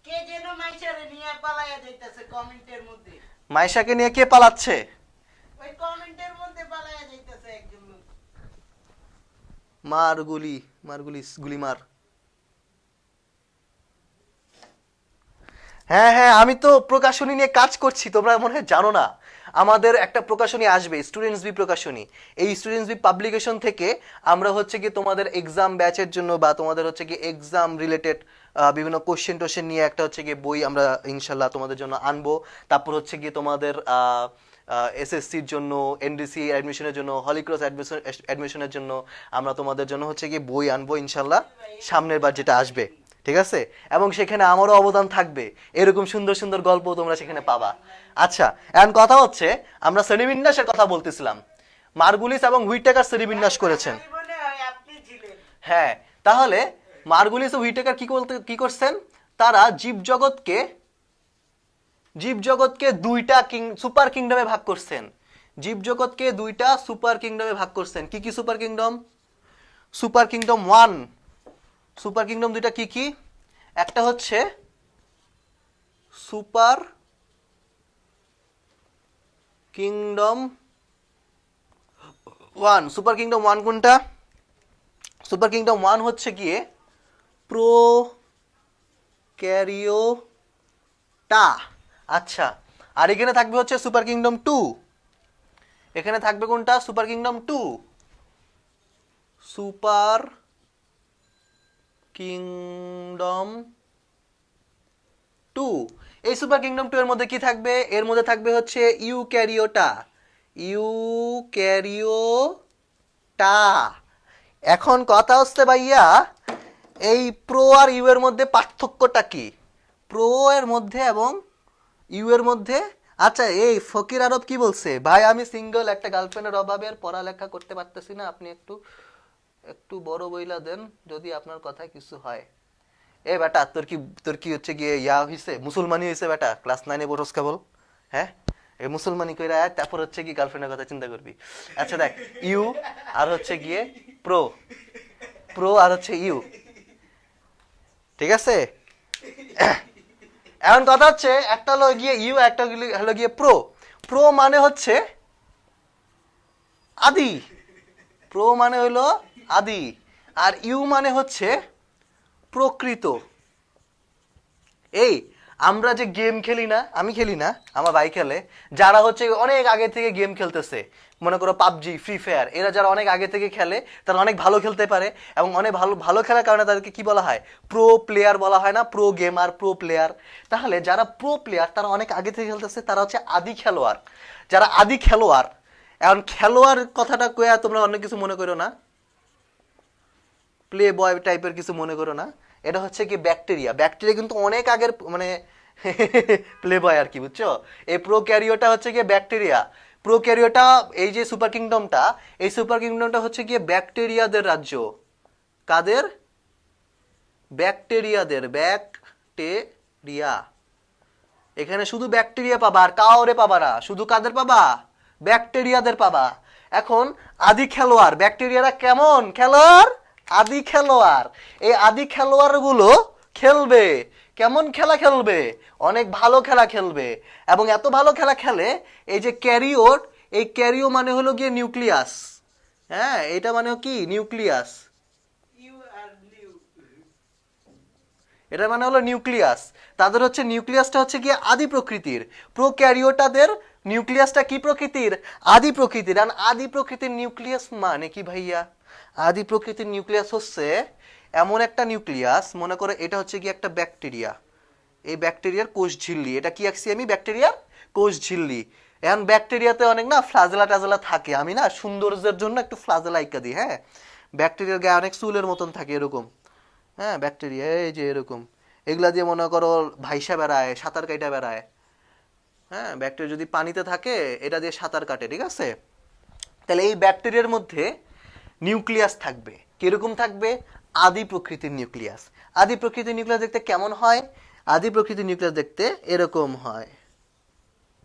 S2: কে যেন মাইচারে নিয়ে পালায়া যাইতেছে কমেন্টের মধ্যে,
S3: মাইশাকে নিয়ে কে পালাচ্ছে?
S2: ওই কমেন্টের মধ্যে পালায়া যাইতেছে একজন লোক।
S3: মার্গুলিস গুলি মার। হ্যাঁ হ্যাঁ, আমি তো প্রকাশনী নিয়ে কাজ করছি, তোমরা মনে হয় জানো না। আমাদের একটা প্রকাশনী আসবে, স্টুডেন্টস বি প্রকাশনী। এই স্টুডেন্টস বি পাবলিকেশন থেকে আমরা হচ্ছে কি তোমাদের এক্সাম ব্যাচের জন্য বা তোমাদের হচ্ছে কি এক্সাম রিলেটেড বিভিন্ন কোশ্চেন টোশ্চেন নিয়ে একটা হচ্ছে কি বই আমরা ইনশাল্লাহ তোমাদের জন্য আনবো। তারপর হচ্ছে কি তোমাদের এসএসসির জন্য, এনডিসি অ্যাডমিশনের জন্য, হলিক্রস অ্যাডমিশনের জন্য আমরা তোমাদের জন্য হচ্ছে কি বই আনবো ইনশাল্লাহ সামনের বার যেটা আসবে। ঠিক আছে, এবং সেখানে আমারও অবদান থাকবে, এরকম সুন্দর সুন্দর গল্প তোমরা সেখানে পাবা। আচ্ছা, এখন কথা হচ্ছে আমরা শ্রেণীবিন্যাসের কথা বলতেছিলাম। মার্গুলিস এবং হুইটেকার শ্রেণীবিন্যাস করেছেন।
S2: আমি মনে হয় আপনি ছিলেন।
S3: হ্যাঁ, তাহলে মার্গুলিস ও হুইটেকার কি করছেন, তারা জীবজগৎকে 2টা সুপার কিংডমে ভাগ করছেন। জীবজগৎকে 2টা সুপার কিংডমে ভাগ করছেন। কি কি super kingdom? Super kingdom 1, super kingdom 2টা কি কি? একটা হচ্ছে সুপার কিংডম 1। সুপার কিংডম 1 কোনটা? সুপার কিংডম 1 হচ্ছে গিয়ে প্রোক্যারিওটা। আচ্ছা, আর এখানে থাকবে হচ্ছে সুপার কিংডম 2। এখানে থাকবে কোনটা? Super kingdom 2। Super kingdom 2। এই সুপার কিংডম 2 এর মধ্যে কি থাকবে? এর মধ্যে থাকবে হচ্ছে ইউক্যারিওটা। ইউক্যারিওটা। এখন কথা হচ্ছে ভাইয়া, এই প্রো আর ইউ এর মধ্যে পার্থক্যটা কি? প্রো এর মধ্যে এবং ইউ এর মধ্যে। আচ্ছা, এই ফকির আরব কি বলছে? ভাই আমি সিঙ্গেল, একটা গার্লফ্রেন্ডের অভাবে আর পড়ালেখা করতে পারতেছি না, আপনি একটু বড় বইলা দেন যদি আপনার কথা কিছু হয়। এ বেটা, তোর কি হচ্ছে গিয়ে হইছে, মুসলমানি হইছে বেটা? ক্লাস 9-এ পড়ছস কেবল? হ্যাঁ, এই মুসলমানি কইরা আয়, তারপর হচ্ছে কি গার্লফ্রেন্ডের কথা চিন্তা করবি। আচ্ছা দেখ, ইউ আর হচ্ছে গিয়ে প্রো আর হচ্ছে ইউ। ঠিক আছে, এখন কথা হচ্ছে একটা হলো গিয়ে ইউ, একটা হলো গিয়ে প্রো মানে হচ্ছে আদি। প্রো মানে হলো আদি, আর ইউ মানে হচ্ছে প্রকৃত। এই আমরা যে গেম খেলি না, আমি খেলি না, আমার ভাই খেলে, যারা হচ্ছে অনেক আগে থেকে গেম খেলতেছে, মনে করো পাবজি, ফ্রি ফায়ার, এরা যারা অনেক আগে থেকে খেলে তারা অনেক ভালো খেলতে পারে, এবং অনেক ভালো খেলার কারণে তাদেরকে কি বলা হয়? প্রো প্লেয়ার বলা হয় না? Pro gamer, pro player. তাহলে যারা প্রো প্লেয়ার তারা অনেক আগে থেকে খেলতেছে, তারা হচ্ছে আদি খেলোয়াড়। যারা আদি খেলোয়াড়, এখন খেলোয়াড় কথাটা কয়া তোমরা অন্য কিছু মনে করো না, প্লে বয় টাইপের কিছু মনে করো না। এটা হচ্ছে কি ব্যাকটেরিয়া কিন্তু অনেক আগের মানে প্লে বয় আর কি, বুঝছো? এই প্রোক্যারিওটা হচ্ছে গিয়ে ব্যাকটেরিয়া। প্রোক্যারিওটা, এই যে সুপার কিংডমটা, এই সুপার কিংডমটা হচ্ছে গিয়ে ব্যাকটেরিয়াদের রাজ্য। কাদের? ব্যাকটেরিয়া। এখানে শুধু ব্যাকটেরিয়া পাবা, আর কাউরে পাবা না। শুধু কাদের পাবা? ব্যাকটেরিয়াদের পাবা। এখন আদি খেলোয়াড়, ব্যাকটেরিয়ারা কেমন খেলোয়াড়? আদি খেলোয়াড়। এই আদি খেলোয়াড় গুলো খেলবে কেমন খেলা? খেলবে অনেক ভালো খেলা খেলবে, এবং এত ভালো খেলা খেলে, এই যে ক্যারিওট, এই ক্যারিও মানে হলো গিয়ে নিউক্লিয়াস। হ্যাঁ, এটা মানে কি? নিউক্লিয়াস।
S2: ইউ আর নিউ,
S3: এটা মানে হলো নিউক্লিয়াস। তাদের হচ্ছে নিউক্লিয়াসটা হচ্ছে গিয়ে আদি প্রকৃতির। প্রোক্যারিওটাদের নিউক্লিয়াসটা কি প্রকৃতির? আদি প্রকৃতির। আর আদি প্রকৃতির নিউক্লিয়াস মানে কি ভাইয়া? আদি প্রকৃতির নিউক্লিয়াস হচ্ছে এমন একটা নিউক্লিয়াস, মনে করো এটা হচ্ছে কি একটা ব্যাকটেরিয়া, এই ব্যাকটেরিয়ার কোষ ঝিল্লি। এটা কি আঁকছি আমি? ব্যাকটেরিয়ার কোষ ঝিল্লি। এখন ব্যাকটেরিয়াতে অনেক না ফ্লাজেলা টাজেলা থাকে, আমি না সৌন্দর্যের জন্য একটু ফ্লাজেলা ইকা দিই। হ্যাঁ, ব্যাকটেরিয়ার গায়ে অনেক চুলের মতন থাকে এরকম। হ্যাঁ, ব্যাকটেরিয়া এই যে এরকম, এগুলা দিয়ে মনে করো ভাইসা বেড়ায়, সাঁতার কাইটা বেড়ায়। হ্যাঁ, ব্যাকটেরিয়া যদি পানিতে থাকে এটা দিয়ে সাঁতার কাটে, ঠিক আছে? তাহলে এই ব্যাকটেরিয়ার মধ্যে নিউক্লিয়াস থাকবে, কিরকম থাকবে? আদি প্রকৃতির নিউক্লিয়াস। আদি প্রকৃতির নিউক্লিয়াস দেখতে কেমন হয়? আদি প্রকৃতির নিউক্লিয়াস দেখতে এরকম হয়,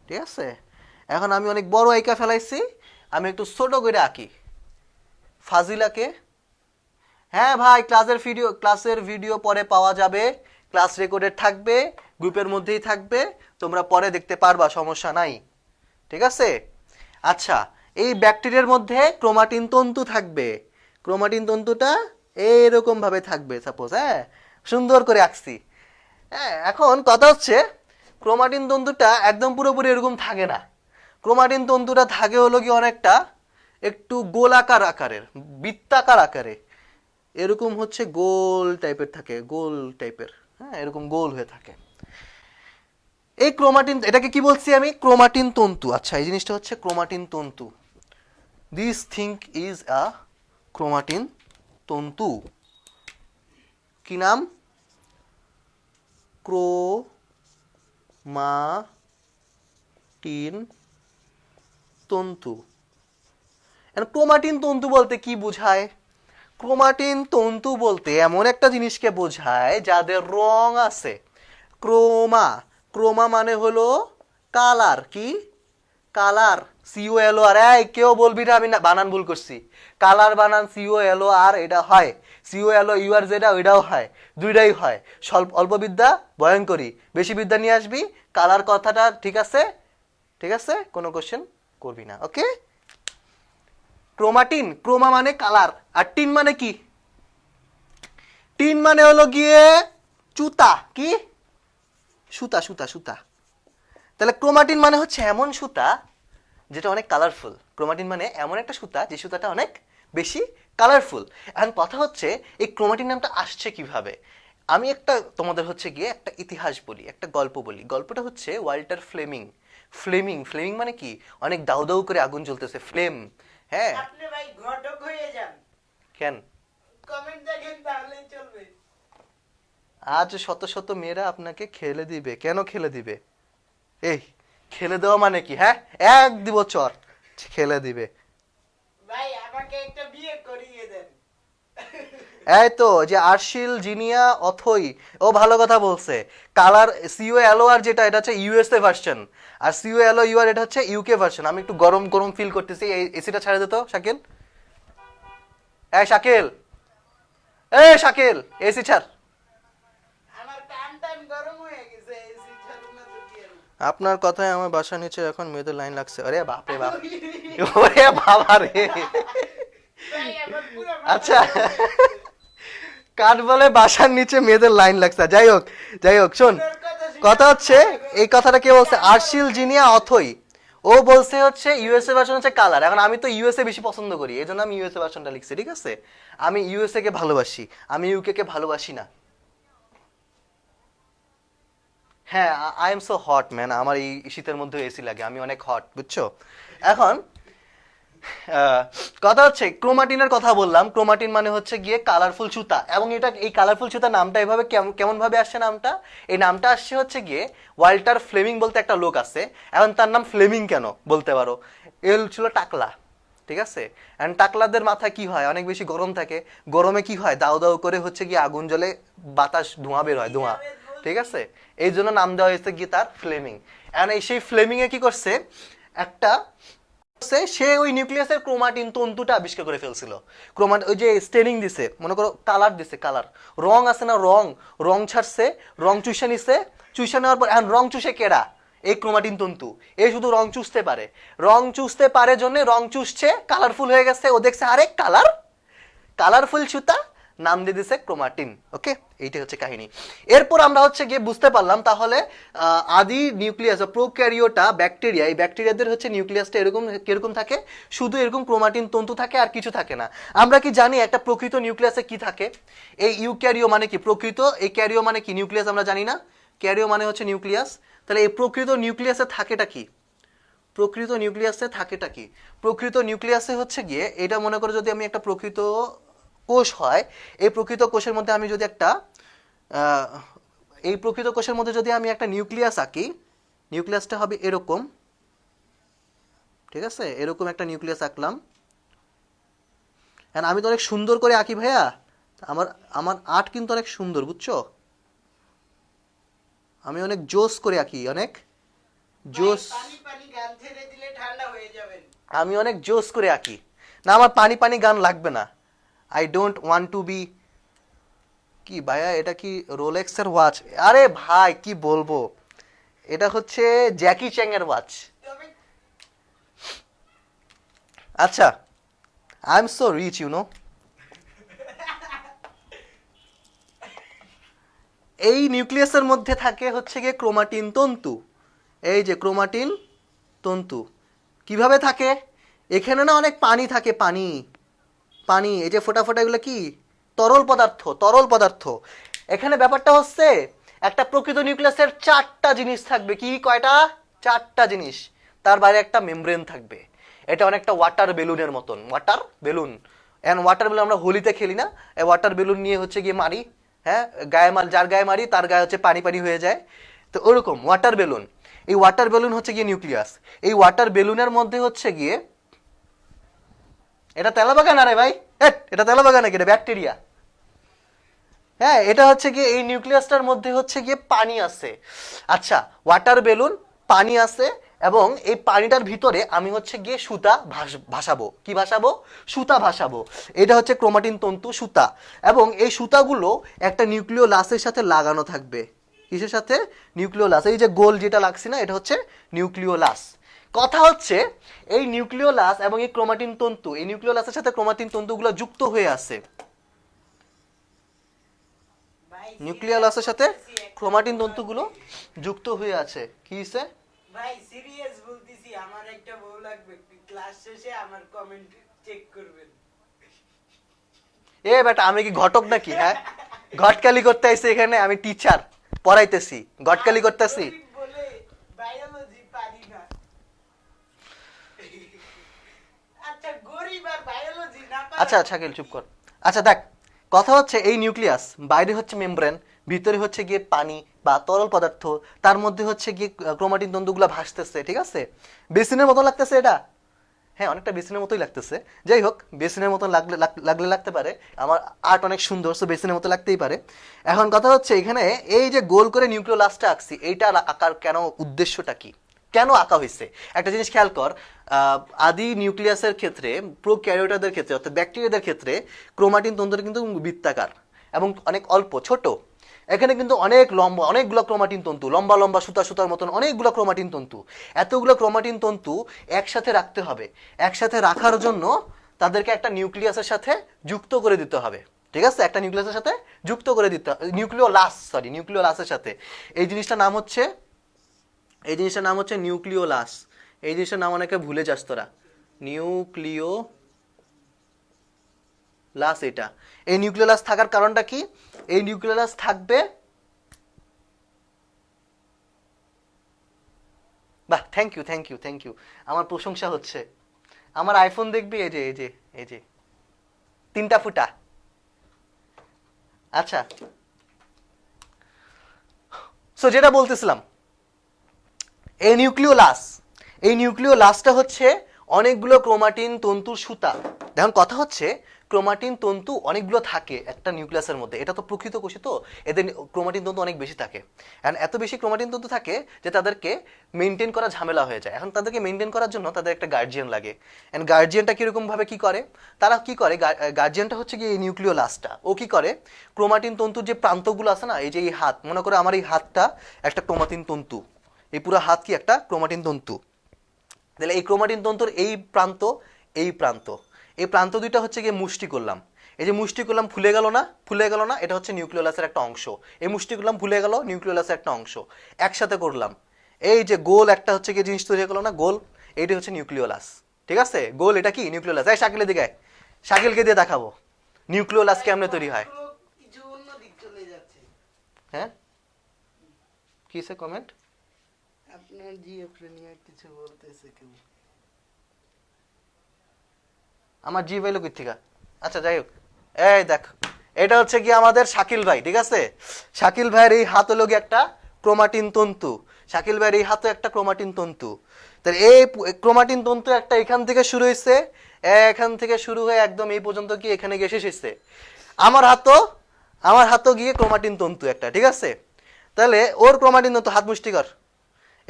S3: ঠিক আছে? এখন আমি অনেক বড় আঁকা ফেলাইছি, আমি একটু ছোট করে আঁকি। ফাজিলাকে, হ্যাঁ ভাই ক্লাসের ভিডিও পরে পাওয়া যাবে, ক্লাস রেকর্ডেড থাকবে, গ্রুপের মধ্যেই থাকবে, তোমরা পরে দেখতে পারবা, সমস্যা নাই, ঠিক আছে? আচ্ছা, এই ব্যাকটেরিয়ার মধ্যে ক্রোমাটিন তন্তু থাকবে। ক্রোমাটিন তন্তুটা এইরকম ভাবে থাকবে সাপোজ। হ্যাঁ, সুন্দর করে আঁকছি। হ্যাঁ, এখন কথা হচ্ছে ক্রোমাটিন তন্তুটা একদম পুরোপুরি এরকম থাকে না। ক্রোমাটিন তন্তুটা থাকে হলো কি অনেকটা একটু গোলাকার আকারের, বৃত্তাকার আকারে, এরকম হচ্ছে গোল টাইপের থাকে, গোল টাইপের। হ্যাঁ, এরকম গোল হয়ে থাকে এই ক্রোমাটিন। এটাকে কি বলছি আমি? ক্রোমাটিন তন্তু। আচ্ছা, এই জিনিসটা হচ্ছে ক্রোমাটিন তন্তু। This thing is a chromatin তন্তু। কি নাম? ক্রোমাটিন তন্তু। ক্রোমাটিন তন্তু বলতে কি বোঝায়? ক্রোমাটিন তন্তু বলতে এমন একটা জিনিসকে বোঝায় যাদের রং আছে। ক্রোমা মানে হলো কালার। কি? Colour, COLOR। এই কেউ বলবি না আমি না বানান ভুল করছি। কালার বানান COLOR, এটা হয়। COLOUR যেটা ওইটাও হয়, দুইটাই হয়। অল্প বিদ্যা ভয়ঙ্করী, বেশি বিদ্যা নিয়ে আসবি। কালার কথাটা ঠিক আছে, ঠিক আছে, কোনো কোশ্চেন করবি না, ওকে? ক্রোমাটিন, ক্রোমা মানে কালার, আর টিন মানে কি? টিন মানে হলো গিয়ে সুতা। কি? সুতা, সুতা, সুতা। তাহলে ক্রোমাটিন মানে হচ্ছে এমন সুতা যেটা অনেক কালারফুল। ক্রোমাটিন মানে এমন একটা সুতা যে সুতাটা অনেক বেশি কালারফুল। এখন কথা হচ্ছে এই ক্রোমাটিন নামটা আসছে কিভাবে? আমি একটা তোমাদের হচ্ছে গিয়ে একটা ইতিহাস বলি, একটা গল্প বলি। গল্পটা হচ্ছে ওয়াল্টার ফ্লেমিং। ফ্লেমিং মানে কি? অনেক দাউ দাউ করে আগুন জ্বলতেছে, ফ্লেম। হ্যাঁ,
S2: আপনি ভাই ঘটক হয়ে যান,
S3: কেন?
S2: কমেন্ট দেখেন তাহলেই চলবে।
S3: আজ শত শত মেয়েরা আপনাকে খেলে দিবে। কেন খেলে দিবে? এই খেলে দেওয়া মানে কি? হ্যাঁ, এক দিব চর, খেলে দিবে।
S2: ভাই আমাকে একটা বিয়ে করিয়ে দেন।
S3: এই তো যে আরশিল জিনিয়া অথই, ও ভালো কথা বলছে। কালার COLOR যেটা, এটা হচ্ছে USA ভার্সন, আর COLOUR এটা হচ্ছে UK ভার্সন। আমি একটু গরম গরম ফিল করতেছি, এই এসিটা ছাড়ে দিত শাকিল। এই শাকিল, এই শাকিল, এসি ছাড়।
S2: আমার কান টান গরম হয়ে গেছে, এসি চালু না তো কি আর।
S3: আপনার কথায় আমার বাসার নিচে এখন মেয়েদের লাইন লাগছে। আরে বাপ রে বাপ, ওরে বাবা রে।
S2: ভাই আমার পুরো
S3: আচ্ছা, কাঠ বলে বাসার নিচে মেয়েদের লাইন লাগছে। যাই হোক শোন, কথা হচ্ছে এই কথাটা কে বলছে? আরশিল জিনিয়া অথই। ও বলছে হচ্ছে USA ভার্সন হচ্ছে কালার। এখন আমি তো USA বেশি পছন্দ করি, এই জন্য আমি USA ভার্সনটা লিখছি, ঠিক আছে? আমি USA কে ভালোবাসি, আমি UK কে ভালোবাসি না। হ্যাঁ, I am so hot man. আমার এই শীতের মধ্যে এসি লাগে, আমি অনেক হট, বুঝছো? এখন কথা হচ্ছে ক্রোমাটিনের কথা বললাম। ক্রোমাটিন মানে হচ্ছে গিয়ে কালারফুল সুতা, এবং এটা এই কালারফুল সুতা নামটা এভাবে কেমন ভাবে আসছে? নামটা, এই নামটা আসছে হচ্ছে গিয়ে ওয়াল্টার ফ্লেমিং বলতে একটা লোক আছে। এখন তার নাম ফ্লেমিং কেন বলতে পারো? এল ছিল টাকলা, ঠিক আছে? এন্ড টাকলাদের মাথা কি হয়? অনেক বেশি গরম থাকে। গরমে কি হয়? দাউ দাউ করে হচ্ছে গিয়ে আগুন জ্বলে, বাতাস, ধোঁয়া বের হয়, ধোঁয়া, ঠিক আছে? এই জন্য নাম দেওয়া হয়েছে গিয়ে তার ফ্লেমিং। এন্ড এই সেই ফ্লেমিং এ কি করছে? একটা সে ওই নিউক্লিয়াসের ক্রোমাটিন তন্তুটা আবিষ্কার করে ফেলছিল। ওই যে স্টেনিং দিছে, মনে করো কালার দিছে, কালার, রং আছে না, রং ছাড়ছে, রং চুষে নিছে, চুষে নেওয়ার পর রং চুষে কেডা? এই ক্রোমাটিন তন্তু। এই শুধু রং চুষতে পারে, জন্য রং চুষছে, কালারফুল হয়ে গেছে। ও দেখছে আরে কালারফুল সুতা, নাম দিয়ে দিছে ক্রোমাটিন। ওকে, এইটাই হচ্ছে কাহিনী। এরপর আমরা হচ্ছে গিয়ে বুঝতে পারলাম তাহলে আদি নিউক্লিয়াস প্রোক্যারিওটা ব্যাকটেরিয়া, এই ব্যাকটেরিয়াদের হচ্ছে নিউক্লিয়াসটা এরকম কিরকম থাকে? শুধু এরকম ক্রোমাটিন তন্তু থাকে, আর কিছু থাকে না। আমরা কি জানি একটা প্রকৃত নিউক্লিয়াসে কি থাকে? এই ইউক্যারিও মানে কি প্রকৃত, এই ক্যারিও মানে কি নিউক্লিয়াস, আমরা জানি না। ক্যারিও মানে হচ্ছে নিউক্লিয়াস, তাহলে এই প্রকৃত নিউক্লিয়াসে থাকেটা কি? প্রকৃত নিউক্লিয়াসে থাকেটা কি? প্রকৃত নিউক্লিয়াসে হচ্ছে গিয়ে এটা মনে করো যদি আমি একটা প্রকৃত কোষ হয়, এই প্রকৃত কোষের মধ্যে আমি যদি একটা এই প্রকৃত কোষের মধ্যে যদি আমি একটা নিউক্লিয়াস আঁকি, নিউক্লিয়াসটা হবে এরকম, ঠিক আছে? এরকম একটা নিউক্লিয়াস আঁকলাম। এন্ড আমি তো অনেক সুন্দর করে আঁকি ভাইয়া, আমার আমার আর্ট কিন্তু অনেক সুন্দর, বুঝছো? আমি অনেক জোস করে আঁকি, অনেক জোস।
S2: পানি পানি গান ছেড়ে দিলে ঠান্ডা হয়ে যাবেন।
S3: আমি অনেক জোস করে আঁকি। না, আমার পানি পানি গান লাগবে না। I don't want to be. কি ভাইয়া এটা কি রোলেক্সের ওয়াচ? আরে ভাই কি বলবো, এটা হচ্ছে জ্যাকি চ্যাং এর ওয়াচ।
S2: তবে
S3: আচ্ছা, I am so rich you know. এই নিউক্লিয়াসের মধ্যে থাকে হচ্ছে গিয়ে ক্রোমাটিন তন্তু। এই যে ক্রোমাটিন তন্তু কিভাবে থাকে? এখানে না অনেক পানি থাকে, পানি পানি, এই যে ফোটা ফোটা এগুলো কি? তরল পদার্থ, তরল পদার্থ। এখানে ব্যাপারটা হচ্ছে একটা প্রকৃত নিউক্লিয়াসের 4টা জিনিস থাকবে। কি কয়টা? 4টা জিনিস। তার বাইরে একটা মেমব্রেন থাকবে। এটা অনেকটা ওয়াটার বেলুনের মতন, water balloon. And water balloon আমরা হোলিতে খেলি না, এই ওয়াটার বেলুন নিয়ে হচ্ছে গিয়ে মারি, হ্যাঁ, গায়ে মার, যার গায়ে মারি তার গায়ে হচ্ছে পানি পানি হয়ে যায়। তো ওরকম ওয়াটার বেলুন, এই ওয়াটার বেলুন হচ্ছে গিয়ে নিউক্লিয়াস। এই ওয়াটার বেলুনের মধ্যে হচ্ছে গিয়ে, এটা তেলাবাগান? আরে ভাই এটা তেলাবাগান নাকি? এটা ব্যাকটেরিয়া। হ্যাঁ, এটা হচ্ছে গিয়ে এই নিউক্লিয়াসটার মধ্যে হচ্ছে গিয়ে পানি আছে। আচ্ছা, ওয়াটার বেলুন, পানি আছে, এবং এই পানিটার ভিতরে আমি হচ্ছে গিয়ে সুতা ভাসাবো। কি ভাসাবো? সুতা ভাসাবো। এটা হচ্ছে ক্রোমাটিন তন্তু, সুতা। এবং এই সুতাগুলো একটা নিউক্লিওলাসের সাথে লাগানো থাকবে। কিসের সাথে? নিউক্লিওলাস। এই যে গোল যেটা লাগছে না, এটা হচ্ছে নিউক্লিওলাস। কথা হচ্ছে এই নিউক্লিওলাস এবং এই ক্রোমাটিন তন্তু, এই নিউক্লিওলাসের সাথে ক্রোমাটিন তন্তুগুলো যুক্ত হয়ে আছে।
S2: ভাই
S3: নিউক্লিওলাসের সাথে ক্রোমাটিন তন্তুগুলো যুক্ত হয়ে আছে। কি হইছে?
S2: ভাই সিরিয়াস বলতেছি, আমার একটা বউ লাগবে, ক্লাস শেষে আমার কমেন্ট চেক করবেন।
S3: এ বেটা, আমি কি ঘটক নাকি? হ্যাঁ, ঘটকালি করতে আইছি এখানে? আমি টিচার, পড়াইতেছি, ঘটকালি করতেছি?
S2: গরিব বলে বায়োলজি পারি না। আচ্ছা, গরিব আর বায়োলজি না পারা।
S3: আচ্ছা শাকিল চুপ কর। আচ্ছা দেখ, কথা হচ্ছে এই নিউক্লিয়াস, বাইরে হচ্ছে মেমব্রেন, ভিতরে হচ্ছে গিয়ে পানি বা তরল পদার্থ, তার মধ্যে হচ্ছে গিয়ে ক্রোমাটিন তন্তুগুলো ভাসতেছে, ঠিক আছে? বেসিনের মতো লাগতেছে এটা? হ্যাঁ, অনেকটা বেসিনের মতোই লাগতেছে। যাই হোক, বেসিনের মতো লাগলে লাগতে পারে, আমার আর্ট অনেক সুন্দর, সো বেসিনের মতো লাগতেই পারে। এখন কথা হচ্ছে এখানে এই যে গোল করে নিউক্লিওলাসটা আঁকছি, এইটার আঁকার কেন, উদ্দেশ্যটা কি, কেন আঁকা হয়েছে? একটা জিনিস খেয়াল কর, আদি নিউক্লিয়াসের ক্ষেত্রে, প্রোক্যারিওটাদের ক্ষেত্রে অর্থাৎ ব্যাকটেরিয়াদের ক্ষেত্রে ক্রোমাটিন তন্তুটা কিন্তু বৃত্তাকার এবং অনেক অল্প ছোট। এখানে কিন্তু অনেক লম্বা, অনেকগুলো ক্রোমাটিন তন্তু, লম্বা লম্বা সুতা সুতার মতন অনেকগুলো ক্রোমাটিন তন্তু। এতগুলো ক্রোমাটিন তন্তু একসাথে রাখতে হবে। একসাথে রাখার জন্য তাদেরকে একটা নিউক্লিয়াসের সাথে যুক্ত করে দিতে হবে, ঠিক আছে? একটা নিউক্লিয়াসের সাথে যুক্ত করে দিতে হবে, নিউক্লিওলাসের সাথে। এই জিনিসটার নাম হচ্ছে, এই জিনিসটার নাম হচ্ছে নিউক্লিওলাস। এই জিনিসটার নাম অনেকে ভুলে যাস তোরা, নিউক্লিওলাস। এটা, এই নিউক্লিওলাস থাকার কারণটা কি? এই নিউক্লিওলাস থাকবে, বাহ, thank you thank you thank you, আমার প্রশংসা হচ্ছে। আমার আইফোন দেখবি, এই যে এই যে এই যে 3টা ফুটা। আচ্ছা, সো যেটা বলতেছিলাম, এই নিউক্লিওলাসটা হচ্ছে অনেকগুলো ক্রোমাটিন তন্তুর সুতা। দেখুন, কথা হচ্ছে ক্রোমাটিন তন্তু অনেকগুলো থাকে একটা নিউক্লিয়াসের মধ্যে। এটা তো প্রকৃত কোষে, তো এদের ক্রোমাটিন তন্তু অনেক বেশি থাকে। এখন এত বেশি ক্রোমাটিন তন্তু থাকে যে তাদেরকে মেনটেন করা ঝামেলা হয়ে যায়। এখন তাদেরকে মেনটেন করার জন্য তাদের একটা গার্জিয়ান লাগে। এন্ড গার্জিয়ানটা কিরকম ভাবে কি করে? তারা কি করে, গার্জিয়ানটা হচ্ছে কি এই নিউক্লিওলাসটা, ও কি করে, ক্রোমাটিন তন্তুর যে প্রান্তগুলো আছে না, এই যে এই হাত, মনে করে আমার এই হাতটা একটা ক্রোমাটিন তন্তু, এই পুরো হাত কি একটা ক্রোমাটিন তন্তু। তাহলে এই ক্রোমাটিন তন্তুর এই প্রান্ত, এই প্রান্ত, এই প্রান্ত দুইটা হচ্ছে গিয়ে মুষ্টি করলাম। এই যে মুষ্টি করলাম, ফুলে গেল না, ফুলে গেল না, এটা হচ্ছে নিউক্লিওলাসের একটা অংশ। এই মুষ্টি করলাম, ফুলে গেল, নিউক্লিওলাসের একটা অংশ। একসাথে করলাম, এই যে গোল একটা হচ্ছে গিয়ে জিনিস তৈরি হয়ে গেল না, গোল, এইটা হচ্ছে নিউক্লিওলাস, ঠিক আছে? গোল, এটা কি নিউক্লিওলাস। এই শাকিলের দিকে, শাকিলকে দিয়ে দেখাবো নিউক্লিওলাস কেমনে তৈরি হয়।
S2: কিছু অন্য দিক চলে যাচ্ছে।
S3: হ্যাঁ, কিসে কমেন্ট?
S1: আপনার জিএফ নিয়ে কিছু বলতেছে কেউ।
S3: আমার জি ভাইলো কই থেকে? আচ্ছা যাই হোক, এই দেখ, এটা হচ্ছে কি আমাদের শাকিল ভাই, ঠিক আছে? শাকিল ভাইয়ের এই হাত হলো গিয়ে একটা ক্রোমাটিন তন্তু। শাকিল ভাইয়ের এই হাতও একটা ক্রোমাটিন তন্তু। তাহলে এই ক্রোমাটিন তন্তু একটা এখান থেকে শুরু হয়েছে, এখান থেকে শুরু হয়ে একদম এই পর্যন্ত কি এখানে গিয়ে শেষ হয়েছে। আমার হাতও গিয়ে ক্রোমাটিন তন্তু একটা, ঠিক আছে? তাহলে ওর ক্রোমাটিন তন্তু হাত মুষ্টি কর।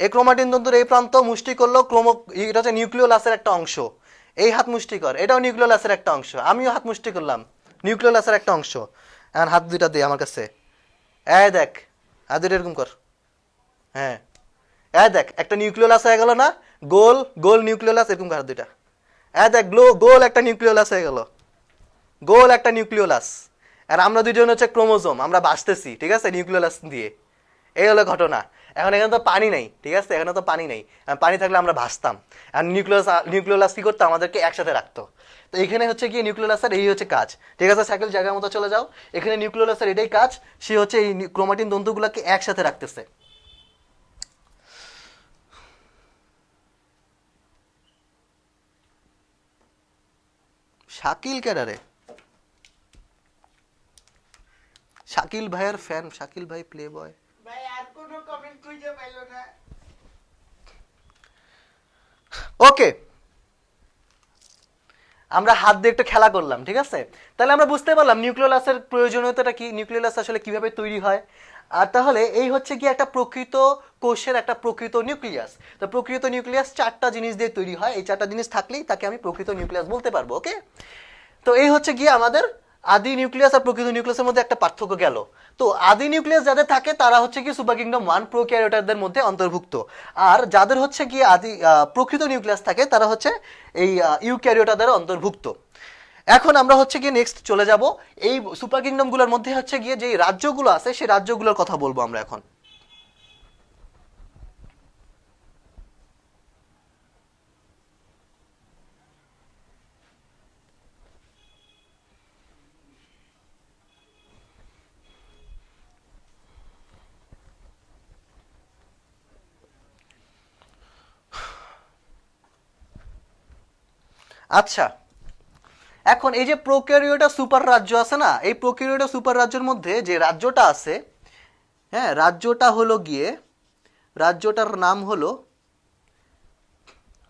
S3: এই ক্রোমাটিন তন্তুর এই প্রান্ত মুষ্টি করলো এটা হচ্ছে নিউক্লিওলাসের একটা অংশ। এই হাত মুষ্টি কর, এটাও নিউক্লিওলাসের একটা অংশ। আমিও হাত মুষ্টি করলাম, নিউক্লিওলাসের একটা অংশ। এখন হাত দুইটা দে আমার কাছে। এই দেখ, হাত দুইটা এরকম কর। হ্যাঁ, এই দেখ, একটা নিউক্লিওলাস হয়ে গেল না? গোল গোল নিউক্লিওলাস, এরকম হাত দুইটা। এই দেখ, গোল একটা নিউক্লিওলাস হয়ে গেল, গোল একটা নিউক্লিওলাস। আর আমরা দুইজন হচ্ছে ক্রোমোজোম, আমরা বাঁচতেছি, ঠিক আছে, নিউক্লিওলাস দিয়ে। এই হলো ঘটনা। এখন এখানে তো পানি নেই, ঠিক আছে, এখানে তো পানি নেই। পানি থাকলে আমরা ভাসতাম। আর নিউক্লিওলাস কি করতো? আমাদেরকে একসাথে রাখতো। তো এখানে হচ্ছে কি নিউক্লিওলাসের এই হচ্ছে কাজ, ঠিক আছে? সাইকেল জায়গার মতো চলে যাও। এখানে নিউক্লিওলাসের এটাই কাজ, সে হচ্ছে এই ক্রোমাটিন তন্তুগুলোকে একসাথে রাখতেছে। শাকিল ক্যাডারে, শাকিল ভাইয়ের ফ্যান, শাকিল ভাই প্লে বয়।
S2: ভাই আর কোনো কমেন্ট খুঁজে পাইলো না।
S3: ওকে, আমরা হাত দিয়ে একটু খেলা করলাম, ঠিক আছে? তাহলে আমরা বুঝতে পারলাম নিউক্লিওলাসের প্রয়োজনীয়তাটা কি, নিউক্লিওলাস আসলে কিভাবে তৈরি হয়। আর তাহলে এই হচ্ছে কি একটা প্রকৃত কোষের একটা প্রকৃত নিউক্লিয়াস। তো প্রকৃত নিউক্লিয়াস 4টা জিনিস দিয়ে তৈরি হয়। এই 4টা জিনিস থাকলেই তাকে আমি প্রকৃত নিউক্লিয়াস বলতে পারবো। ওকে, তো এই হচ্ছে কি আমাদের আদি নিউক্লিয়াস আর প্রকৃত নিউক্লিয়াসের মধ্যে একটা পার্থক্য গেল। তো আদি নিউক্লিয়াস যাদের থাকে তারা হচ্ছে কি সুপার কিংডম 1 প্রোক্যারিওটাদের মধ্যে অন্তর্ভুক্ত। আর যাদের হচ্ছে কি আদি প্রকৃত নিউক্লিয়াস থাকে তারা হচ্ছে এই ইউক্যারিওটাদের অন্তর্ভুক্ত। এখন আমরা হচ্ছে গিয়ে নেক্সট চলে যাব এই সুপার কিংডমগুলোর মধ্যে হচ্ছে গিয়ে যে রাজ্যগুলো আছে সেই রাজ্যগুলোর কথা বলবো আমরা এখন। আচ্ছা, এখন এই যে প্রোক্যারিওটা সুপার রাজ্য আছে না, এই প্রোক্যারিওটা সুপার রাজ্যের মধ্যে যে রাজ্যটা আছে, হ্যাঁ, রাজ্যটার নাম হলো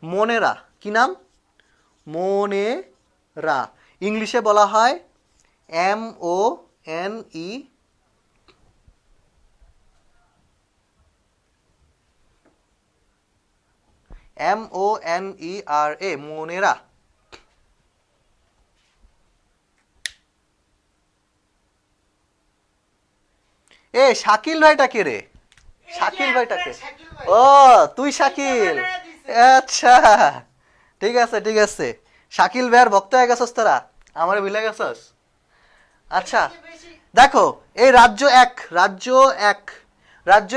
S3: মোনেরা। কি নাম? মোনেরা। ইংলিশে বলা হয় MONE MONERA, মোনেরা। এ শাকিল ভাইটা কে রে? শাকিল ভাইটাকে?
S2: শাকিল ভাই।
S3: ও তুই শাকিল,
S2: বানায় দিছে।
S3: আচ্ছা ঠিক আছে ঠিক আছে। শাকিল ভাইয়ের ভক্ত হয়ে গেছস তোরা, আমারে ভুলে গেছস। আচ্ছা
S2: বেশি
S3: দেখো, এই রাজ্য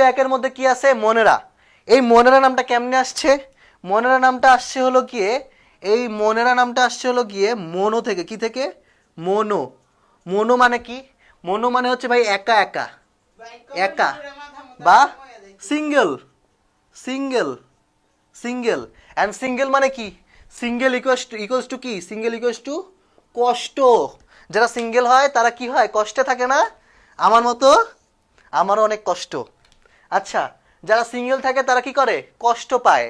S3: একের মধ্যে কি আছে? মোনেরা। এই মোনেরা নামটা কেমনে আসছে? মোনেরা নামটা আসছে হলো গিয়ে, এই মোনেরা নামটা আসছে হলো গিয়ে মনো থেকে। কি থেকে? মোনো। মোনো মানে কি? মোনো মানে হচ্ছে ভাই একা একা,
S2: ভাই
S3: একা
S2: কমেন্ট মাথা মতো
S3: বা
S2: ঘুমাইয়া যাইছে।
S3: Single. Single single and single মানে কি? সিঙ্গেল ইকুয়ালস টু কি? সিঙ্গেল ইকুয়ালস টু কষ্ট। যারা সিঙ্গেল হয় তারা কি হয়? কষ্টে থাকে না? আমার মতো, আমারও অনেক কষ্ট। আচ্ছা, যারা সিঙ্গেল থাকে তারা কি করে? কষ্ট পায়।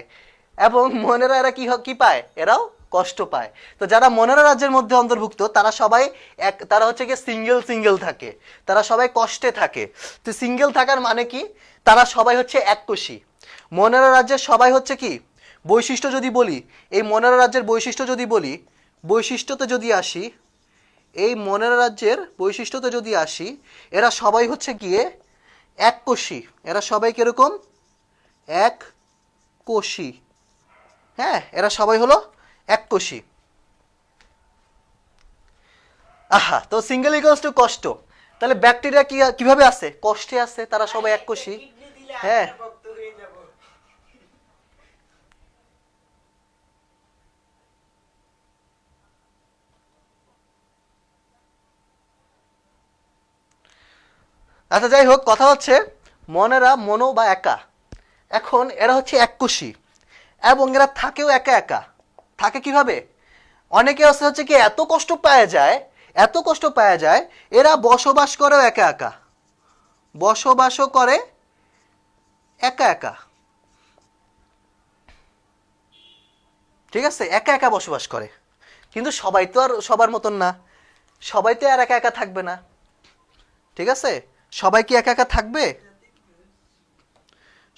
S3: এবং মনেরা এরা কি পায়? এরাও কষ্ট পায়। তো যারা মনেরা রাজ্যের মধ্যে অন্তর্ভুক্ত তারা সবাই তারা হচ্ছে কি সিঙ্গেল থাকে, তারা সবাই কষ্টে থাকে। তো সিঙ্গেল থাকার মানে কি? তারা সবাই হচ্ছে এককোষী। মনেরা রাজ্যের সবাই হচ্ছে কি বৈশিষ্ট্য যদি বলি, এই মনেরা রাজ্যের বৈশিষ্ট্য যদি বলি, বৈশিষ্ট্যতে যদি আসি, এই মনেরা রাজ্যের বৈশিষ্ট্যতে যদি আসি, এরা সবাই হচ্ছে গিয়ে এককোষী। এরা সবাই কিরকম? এককোষী। হ্যাঁ, এরা সবাই হলো এককোষী। আহা, তো সিঙ্গেল ইকুয়ালস টু কষ্ট। তাহলে ব্যাকটেরিয়া কিভাবে আছে? কষ্টে আছে, তারা সবাই এককোষী।
S2: কিডনি দিলে
S3: হ্যাঁ।
S2: আপনার ভক্ত হয়ে যাব।
S3: আচ্ছা যাই হোক, কথা হচ্ছে মনেরা মনো বা একা। এখন এরা হচ্ছে এককোষী এবং এরা থাকেও একা একা। থাকে কিভাবে? অনেকে আছে হচ্ছে কি এত কষ্ট পাওয়া যায় এরা বসবাস করেও একা একা, বসবাসও করে একা একা। ঠিক আছে, একা একা বসবাস করে। কিন্তু সবাই তো আর সবার মতন না, সবাই তো আর একা একা থাকবে না। ঠিক আছে, সবাই কি একা একা থাকবে?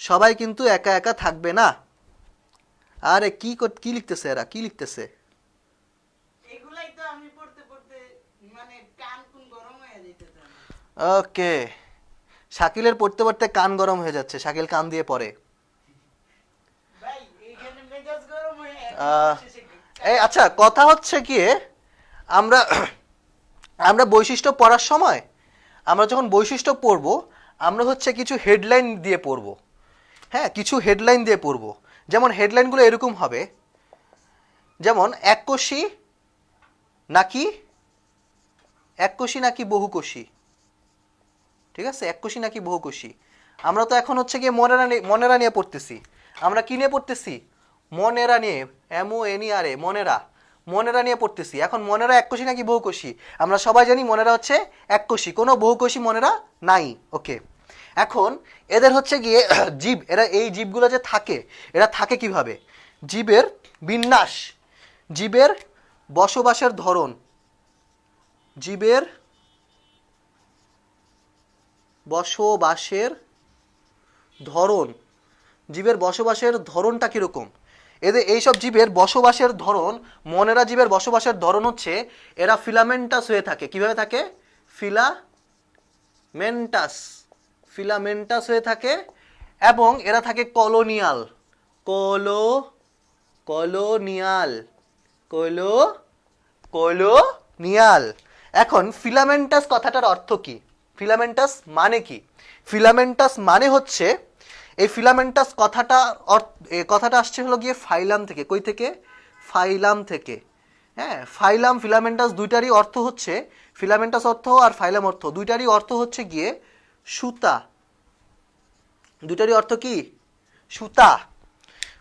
S3: সবাই কিন্তু একা একা থাকবে না। আরে কি লিখতেছে এরা, কি লিখতেছে?
S2: এগুলাই তো আমি পড়তে পড়তে মানে কান কুন গরম হয়ে যাইতেছে।
S3: ওকে, শাকিলের পড়তে পড়তে কান গরম হয়ে যাচ্ছে, শাকিল কান দিয়ে পড়ে।
S2: ভাই এইখানে মেজাজ গরম হয়ে
S3: এই আচ্ছা, কথা হচ্ছে কি আমরা আমরা বৈশিষ্ট্য পড়ার সময় আমরা যখন বৈশিষ্ট্য পড়ব আমরা হচ্ছে কিছু হেডলাইন দিয়ে পড়ব। হ্যাঁ, কিছু হেডলাইন দিয়ে পড়ব। যেমন হেডলাইনগুলো এরকম হবে, যেমন এককোষী নাকি বহুকোষী। ঠিক আছে, এককোষী নাকি বহুকোষী। আমরা তো এখন হচ্ছে গিয়ে মনেরা নিয়ে পড়তেছি। আমরা কি নিয়ে পড়তেছি? মনেরা নিয়ে, MONERA, মনেরা নিয়ে পড়তেছি। এখন মনেরা এককোষী নাকি বহুকোষী? আমরা সবাই জানি মনেরা হচ্ছে এককোষী, কোনো বহুকোষী মনেরা নাই। ওকে, এখন এদের হচ্ছে গিয়ে জীব, এরা এই জীবগুলো যে থাকে, এরা থাকে কিভাবে? জীবের বিন্যাস, জীবের বসবাসের ধরন, জীবের বসবাসের ধরন, জীবের বসবাসের ধরনটা কিরকম? এদের এইসব জীবের বসবাসের ধরন, মনেরা জীবের বসবাসের ধরন হচ্ছে এরা ফিলামেন্টাস হয়ে থাকে। কিভাবে থাকে? ফিলামেন্টাস হয়ে থাকে। এবং এরা থাকে কলোনিয়াল, কলোনিয়াল। এখন ফিলামেন্টাস কথাটার অর্থ কি? ফিলামেন্টাস মানে কি? ফিলামেন্টাস মানে হচ্ছে, এই ফিলামেন্টাস কথাটা আসছে হলো গিয়ে ফাইলাম থেকে। কই থেকে? ফাইলাম থেকে। হ্যাঁ, ফাইলাম ফিলামেন্টাস দুইটারই অর্থ হচ্ছে, ফিলামেন্টাস অর্থ আর ফাইলাম অর্থ দুইটারই অর্থ হচ্ছে গিয়ে সুতা। দুইটারই অর্থ কি? সুতা।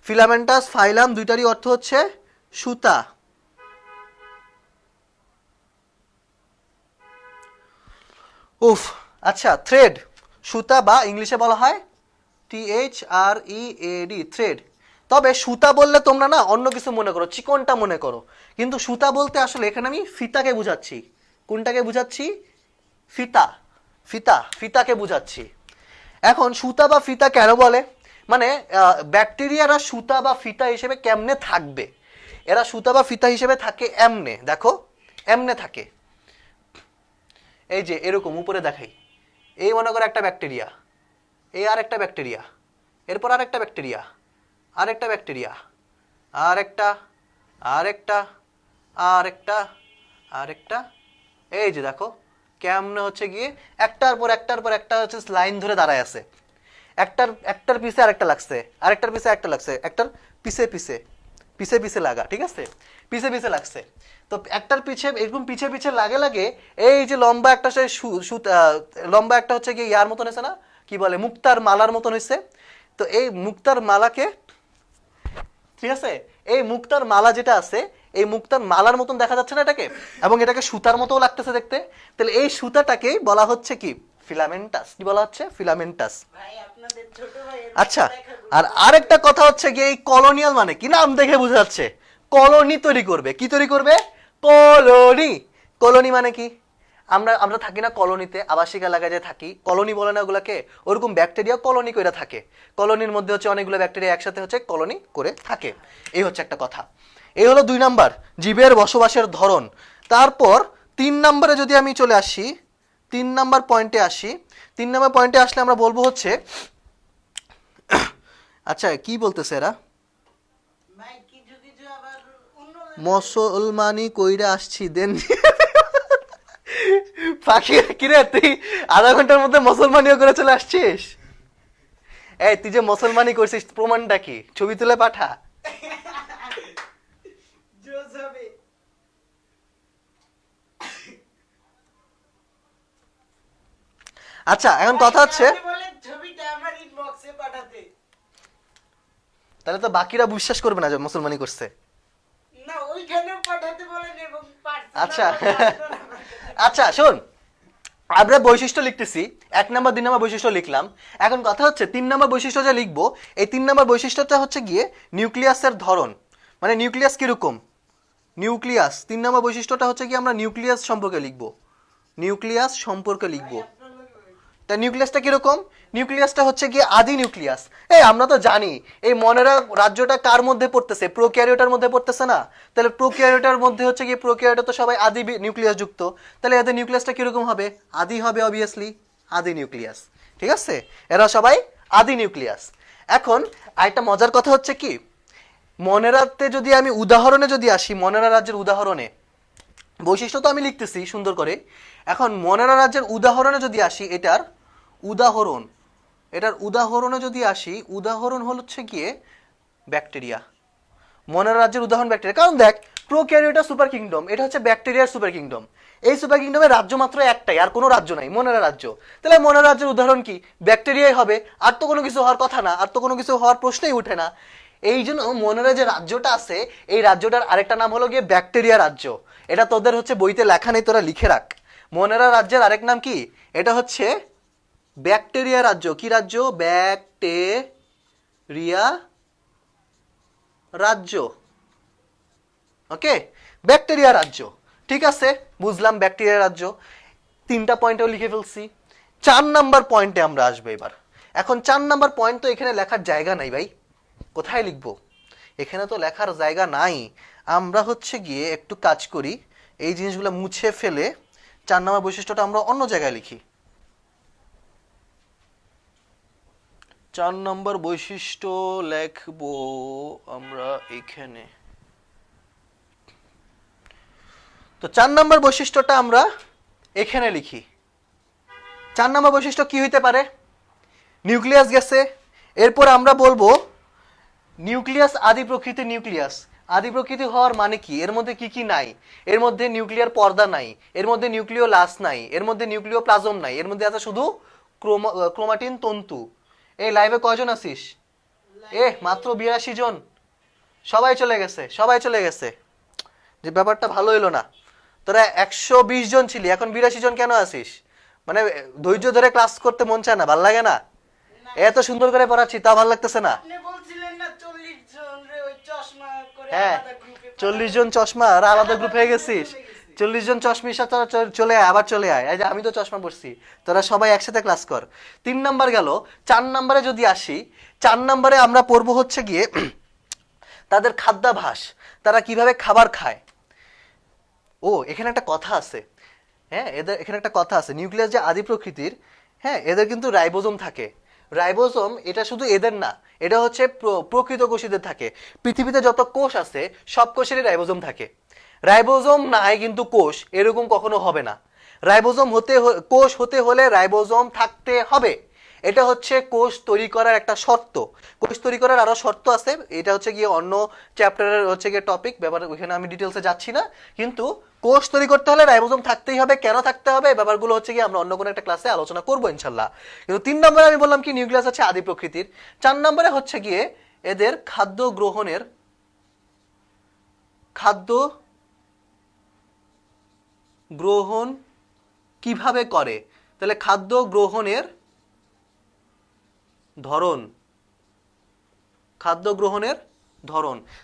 S3: ফিলামেন্টাস ফাইলাম দুইটারই অর্থ হচ্ছে সুতা। উফ, আচ্ছা, থ্রেড, সুতা, বা ইংলিশে বলা হয় THREAD, থ্রেড। তবে সুতা বললে তোমরা না অন্য কিছু মনে করো, চিকনটা মনে করো, কিন্তু সুতা বলতে আসলে এখানে আমি ফিতাকে বুঝাচ্ছি। কোনটাকে বুঝাচ্ছি? ফিতাকে বুঝাচ্ছি। এখন সুতা বা ফিতা কেন বলে? মানে ব্যাকটেরিয়ারা সুতা বা ফিতা হিসেবে কেমনে থাকবে? এরা সুতা বা ফিতা হিসেবে থাকে এমনে, দেখো এমনে থাকে। এই যে এরকম উপরে দেখাই, এই মনে করো একটা ব্যাকটেরিয়া, এই আর একটা ব্যাকটেরিয়া, এরপর আরেকটা ব্যাকটেরিয়া, আরেকটা ব্যাকটেরিয়া, আরেকটা, আরেকটা, আরেকটা, আরেকটা। এই যে দেখো কেমনে হচ্ছে গিয়ে একটার পর একটা হচ্ছে লাইন ধরে দাঁড়ায় আছে। একটার পিছে আরেকটা লাগছে, আরেকটার পিছে একটা লাগছে, একটার পিছে পিছে লাগা। ঠিক আছে, পিছে লাগছে। তো একটার পিছে এরকম পিছে লাগে এই যে লম্বা একটা লম্বা একটা হচ্ছে গিয়ে ইয়ার মতন হয়েছে না, কি বলে, মুক্তার মালার মতন হয়েছে। তো এই মুক্তার মালাকে, ঠিক আছে, এই মুক্তার মালা যেটা আছে, এই মুক্তার মালার মতন দেখা যাচ্ছে না এটাকে, এবং এটাকে সুতার মতো লাগতেছে দেখতে। তাহলে এই সুতাটাকেই বলা হচ্ছে কি? ফিলামেন্টাস। কি বলা হচ্ছে? ফিলামেন্টাস।
S2: ভাই আপনাদের ছোট ভাই
S3: আচ্ছা, আর আরেকটা কথা হচ্ছে গিয়ে এই কলোনিয়াল মানে কি? নাম দেখে বোঝা যাচ্ছে কলোনি তৈরি করবে। কি তৈরি করবে? কলোনি মানে কি? আমরা থাকি না কলোনিতে, আবাসিক এলাকায় যে থাকি, কলোনি বলে না ওগুলাকে, ওরকম ব্যাকটেরিয়া কলোনি করে থাকে। কলোনির মধ্যে হচ্ছে অনেকগুলো ব্যাকটেরিয়া একসাথে হচ্ছে কলোনি করে থাকে। এই হচ্ছে একটা কথা। এই হলো 2 নাম্বার, জীবের বসবাসের ধরন। তারপর 3 নম্বরে যদি আমি চলে আসি, 3 নম্বর পয়েন্টে আসি, 3 নম্বর পয়েন্টে আসলে আমরা বলবো হচ্ছে, আচ্ছা কি বলতেছে এরা?
S2: ভাই কিছু কিছু আবার অন্য
S3: মুসলমানি কইরা আসছি দেন। পাখি কিরে, তুই আধা ঘন্টার মধ্যে মুসলমানিও করে চলে আসছিস? এই তুই যে মুসলমানি করছিস প্রমাণটা কি? ছবি তুলে পাঠা।
S2: জোস হবে।
S3: আচ্ছা, এখন কথা হচ্ছে,
S2: আপনি বলেন ছবিটা আমার ইনবক্সে পাঠাতে।
S3: তাহলে তো বাকিরা বিশ্বাস করবে না যে মুসলমানি করছে।
S2: না ওইখানেও পাঠাতে বলেন এবং
S3: আচ্ছা আচ্ছা শোন, আমরা বৈশিষ্ট্য লিখতেছি, 1 নাম্বার 2 নাম্বার বৈশিষ্ট্য লিখলাম। এখন কথা হচ্ছে 3 নাম্বার বৈশিষ্ট্য যে লিখবো, এই 3 নাম্বার বৈশিষ্ট্যটা হচ্ছে গিয়ে নিউক্লিয়াসের ধরন, মানে নিউক্লিয়াস কিরকম। নিউক্লিয়াস 3 নাম্বার বৈশিষ্ট্যটা হচ্ছে কি আমরা নিউক্লিয়াস সম্পর্কে লিখবো, নিউক্লিয়াস সম্পর্কে লিখবো। তা নিউক্লিয়াসটা কিরকম? নিউক্লিয়াসটা হচ্ছে গিয়ে আদি নিউক্লিয়াস। এই আমরা তো জানি এই মনেরা রাজ্যটা কার মধ্যে পড়তেছে, প্রোক্যারিওটার মধ্যে পড়তেছে না? তাহলে প্রোক্যারিওটার মধ্যে হচ্ছে গিয়ে প্রোক্যারিওটা তো সবাই আদি নিউক্লিয়াস যুক্ত, তাহলে এদের নিউক্লিয়াসটা কিরকম হবে? আদি হবে অবভিয়াসলি, আদি নিউক্লিয়াস। ঠিক আছে, এরা সবাই আদি নিউক্লিয়াস। এখন আরেকটা মজার কথা হচ্ছে কি, মনেরাতে যদি আমি উদাহরণে যদি আসি, মনেরা রাজ্যের উদাহরণে, বৈশিষ্ট্য তো আমি লিখতেছি সুন্দর করে, এখন মনেরা রাজ্যের উদাহরণে যদি আসি, এটার উদাহরণে যদি আসি, উদাহরণ হচ্ছে গিয়ে ব্যাকটেরিয়া। মনেরা রাজ্যের উদাহরণ ব্যাকটেরিয়া, কারণ দেখ প্রোক্যারিওটা সুপার কিংডম, এটা হচ্ছে ব্যাকটেরিয়ার সুপার কিংডম। এই সুপার কিংডমের রাজ্য মাত্র একটাই, আর কোনো রাজ্য নাই, মনেরা রাজ্য। তাহলে মনেরা রাজ্যের উদাহরণ কি? ব্যাকটেরিয়াই হবে, আর তো কোনো কিছু হওয়ার কথা না, আর তো কোনো কিছু হওয়ার প্রশ্নই উঠে না। এই জন্য মনেরা যে রাজ্যটা আছে, এই রাজ্যটার আরেকটা নাম হলো গিয়ে ব্যাকটেরিয়া রাজ্য। এটা তোদের হচ্ছে বইতে লেখা নেই, তোরা লিখে রাখ। মনেরা রাজ্যের আরেক নাম কি? এটা হচ্ছে ব্যাকটেরিয়া রাজ্য। কি রাজ্য? ব্যাকটেরিয়া রাজ্য। ওকে, ব্যাকটেরিয়া রাজ্য। ঠিক আছে, বুঝলাম ব্যাকটেরিয়া রাজ্য। 3টা পয়েন্টও লিখে ফেলছি। 4 নাম্বার পয়েন্টে আমরা আসবো এবার। এখন 4 নাম্বার পয়েন্ট তো এখানে লেখার জায়গা নাই ভাই, কোথায় লিখবো? এখানে তো লেখার জায়গা নাই। আমরা হচ্ছে গিয়ে একটু কাজ করি, এই জিনিসগুলো মুছে ফেলে 4 নাম্বার বৈশিষ্ট্যটা আমরা অন্য জায়গায় লিখি। 4 নম্বর বৈশিষ্ট্য লিখবো আমরা এখানে। তো 4 নম্বর বৈশিষ্ট্যটা আমরা এখানে লিখি। 4 নম্বর বৈশিষ্ট্য কি হইতে পারে? নিউক্লিয়াস গেছে, এরপর আমরা বলবো নিউক্লিয়াস আদি প্রকৃতির নিউক্লিয়াস। আদি প্রকৃতি হওয়ার মানে কি? এর মধ্যে কি কি নাই? এর মধ্যে নিউক্লিয়ার পর্দা নাই, এর মধ্যে নিউক্লিয় লাস নাই, এর মধ্যে নিউক্লিয় প্লাজম নাই, এর মধ্যে আছে শুধু ক্রোমাটিন তন্তু। এই লাইভে কয়জন আছিস? মাত্র 82 জন। সবাই চলে গেছে, যে ব্যাপারটা ভালো হইলো না। তোরা 120 জন ছিলি, এখন 82 জন কেন আছিস? মানে ধৈর্য ধরে ক্লাস করতে মন চায় না, ভাল লাগে না? এত সুন্দর করে পড়াচ্ছি, তা ভালো লাগতেছে না?
S2: আপনি বলছিলেন না 40 জন রে ওই চশমা করে
S3: হ্যাঁ,
S2: আলাদা গ্রুপে
S3: 40 জন চশমা আর আলাদা গ্রুপ হয়ে গেছিস। 40 জন চশমির সাথে তোরা চলে আয়, আবার চলে আয়। এই যে আমি তো চশমা পড়ছি, তোরা সবাই একসাথে ক্লাস কর। 3 নাম্বার গেল। 4 নাম্বারে যদি আসি, 4 নাম্বারে আমরা পড়বো হচ্ছে গিয়ে তাদের খাদ্যাভ্যাস, তারা কিভাবে খাবার খায়। এখানে একটা কথা আছে, হ্যাঁ, এখানে একটা কথা আছে, নিউক্লিয়াস যে আদি প্রকৃতির, হ্যাঁ, এদের কিন্তু রাইবোজোম থাকে। রাইবোজোম এটা শুধু এদের না, এটা হচ্ছে প্রকৃত কোষীদের থাকে। পৃথিবীতে যত কোষ আছে সব কোষেরই রাইবোজোম থাকে। রাইবোজোম নাই কিন্তু কোষ, এরকম কখনো হবে না। কোষ হতে হলে রাইবোজোম থাকতে হবে। এটা হচ্ছে কোষ তৈরি করার একটা শর্ত। কোষ তৈরি করার আরো শর্ত আছে, এটা হচ্ছে গিয়ে অন্য চ্যাপ্টারের হচ্ছে গিয়ে টপিক, ব্যাপার ওইখানে আমি ডিটেলসে যাচ্ছি না। কিন্তু কোষ তৈরি করতে হলে রাইবোজোম থাকতেই হবে। কেন থাকতে হবে এই ব্যাপারগুলো হচ্ছে গিয়ে আমরা অন্য কোনো একটা ক্লাসে আলোচনা করবো ইনশাল্লাহ। কিন্তু 3 নম্বরে আমি বললাম কি নিউক্লিয়াস হচ্ছে আদি প্রকৃতির। 4 নম্বরে হচ্ছে গিয়ে এদের খাদ্য গ্রহণ কিভাবে করে। তাহলে খাদ্য গ্রহণের ধরন,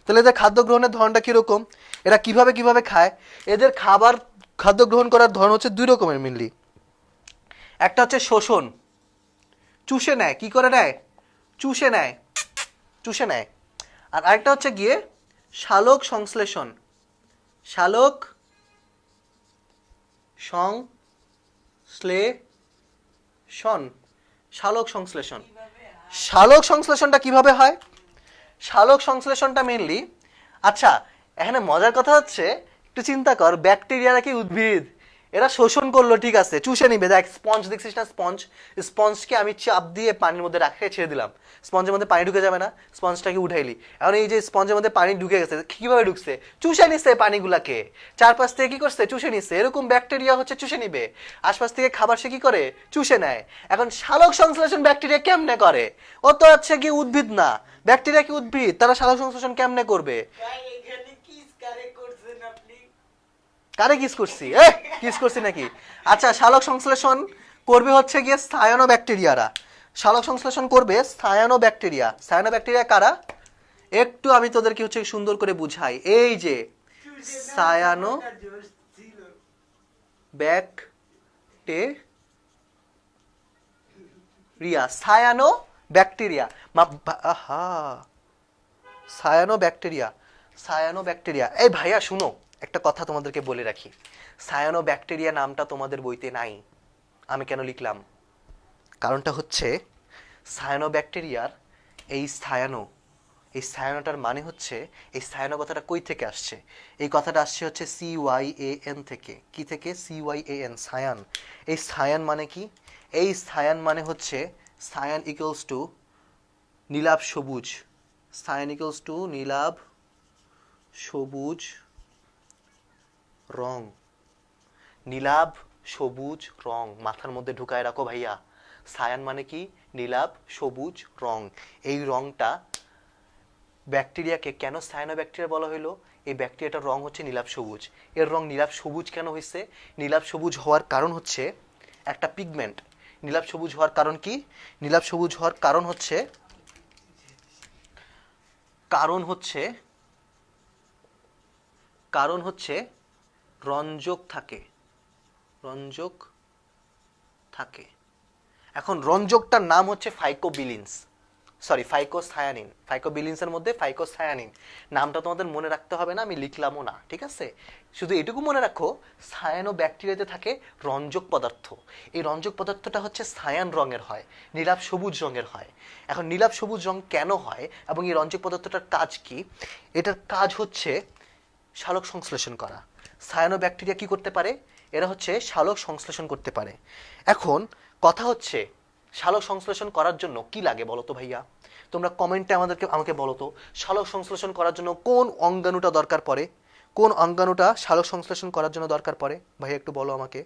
S3: তাহলে এদের খাদ্য গ্রহণের ধরনটা কিরকম, এরা কিভাবে খায়। এদের খাদ্য গ্রহণ করার ধরন হচ্ছে 2 রকমের মেনলি। একটা হচ্ছে শোষণ, চুষে নেয়। কি করে নেয়? চুষে নেয়। আর আরেকটা হচ্ছে গিয়ে সালোক সংশ্লেষণ। সালোক সংশ্লেষণটা কিভাবে হয়? সালোক সংশ্লেষণটা মেনলি, আচ্ছা এখানে মজার কথা হচ্ছে একটু চিন্তা কর, ব্যাকটেরিয়ারা কি উদ্ভিদ? এরা শোষণ করলো, ঠিক আছে, চুষে নিবে। দেখ স্পঞ্জ দেখছিস না, স্পঞ্জকে আমি চাপ দিয়ে পানির মধ্যে রাখে ছেড়ে দিলাম, স্পঞ্জের মধ্যে পানি ঢুকে যাবে না? স্পঞ্জটাকে উঠাইলি, এখন এই যে স্পঞ্জের মধ্যে পানি ঢুকে গেছে, কিভাবে ঢুকছে? চুষে নিচ্ছে পানিগুলাকে, চারপাশ থেকে কি করছে? চুষে নিচ্ছে। এরকম ব্যাকটেরিয়া হচ্ছে চুষে নিবে, আশপাশ থেকে খাবার সে কি করে? চুষে নেয়। এখন সালোক সংশ্লেষণ ব্যাকটেরিয়া কেমনে করে? ও তো হচ্ছে কি উদ্ভিদ না, ব্যাকটেরিয়া কি উদ্ভিদ? তারা সালোক সংশ্লেষণ কেমনে করবে?
S2: ভাই এখানে কিস কারে করছেন আপনি?
S3: কারে কিস করছি? কিস করছি নাকি? আচ্ছা, সালোক সংশ্লেষণ করবে হচ্ছে গিয়ে সায়ানোব্যাকটেরিয়ারা, সালোক সংশ্লেষণ করবে সায়ানোব্যাকটেরিয়া। সায়ানোব্যাকটেরিয়া কারা? একটু আমি তোদেরকে হচ্ছে সুন্দর করে বুঝাই। এই যে সায়ানো
S2: জোশ ছিল।
S3: Bacteria, cyano bacteria, cyano bacteria, cyano bacteria. এই ভাইয়া শুনো, একটা কথা তোমাদেরকে বলে রাখি, সায়ানো ব্যাকটেরিয়া নামটা তোমাদের বইতে নাই। আমি কেন লিখলাম? কারণটা হচ্ছে সায়ানো ব্যাকটেরিয়ার এই সায়ানো, এই সায়ানোটার মানে হচ্ছে, এই সায়ানো কথাটা কই থেকে আসছে? এই কথাটা আসছে হচ্ছে CYAN থেকে। কি থেকে? CYAN, সায়ান। এই সায়ান মানে কি? এই সায়ান মানে হচ্ছে সায়ান ইকুয়ালস টু নীলাভ সবুজ, সায়ান ইকুয়ালস টু নীলাভ সবুজ রং, নীলাভ সবুজ রং মাথার মধ্যে ঢুকায় রাখো ভাইয়া। সায়ান মানে কি? নীলাভ সবুজ রং। এই রংটা ব্যাকটেরিয়াকে কেন সায়ানো ব্যাকটেরিয়া বলা হলো? এই ব্যাকটেরিয়াটার রং হচ্ছে নীলাভ সবুজ। এর রং নীলাভ সবুজ কেন হয়েছে? নীলাভ সবুজ হওয়ার কারণ হচ্ছে একটা পিগমেন্ট। নীলাভ সবুজ হওয়ার কারণ কি? নীলাভ সবুজ হওয়ার কারণ হচ্ছে কারণ হচ্ছে রঞ্জক থাকে, রঞ্জক থাকে। এখন রঞ্জকটার নাম হচ্ছে ফাইকোবিলিনস, সরি ফাইকোসায়ানিন। ফাইকোবিলিনসের মধ্যে ফাইকোসায়ানিন নামটা তোমাদের মনে রাখতে হবে না, আমি লিখলামও না, ঠিক আছে? শুধু এটুকু মনে রাখো, সায়ানো ব্যাকটেরিয়াতে থাকে রঞ্জক পদার্থ। এই রঞ্জক পদার্থটা হচ্ছে সায়ান রঙের হয়, নীলাভ সবুজ রঙের হয়। এখন নীলাভ সবুজ রং কেন হয় এবং এই রঞ্জক পদার্থটার কাজ কি? এটার কাজ হচ্ছে সালোক সংশ্লেষণ করা। সায়ানো ব্যাকটেরিয়া কি করতে পারে? এরা হচ্ছে সালোক সংশ্লেষণ করতে পারে। এখন কথা হচ্ছে, সালোক সংশ্লেষণ করার জন্য কি লাগে বলো তো ভাইয়া? তোমরা কমেন্টে আমাকে বলো তো, সালোক সংশ্লেষণ করার জন্য কোন অঙ্গাণুটা দরকার পড়ে? কোন অঙ্গাণুটা সালোক সংশ্লেষণ করার জন্য দরকার পড়ে ভাইয়া? একটু বলো আমাকে।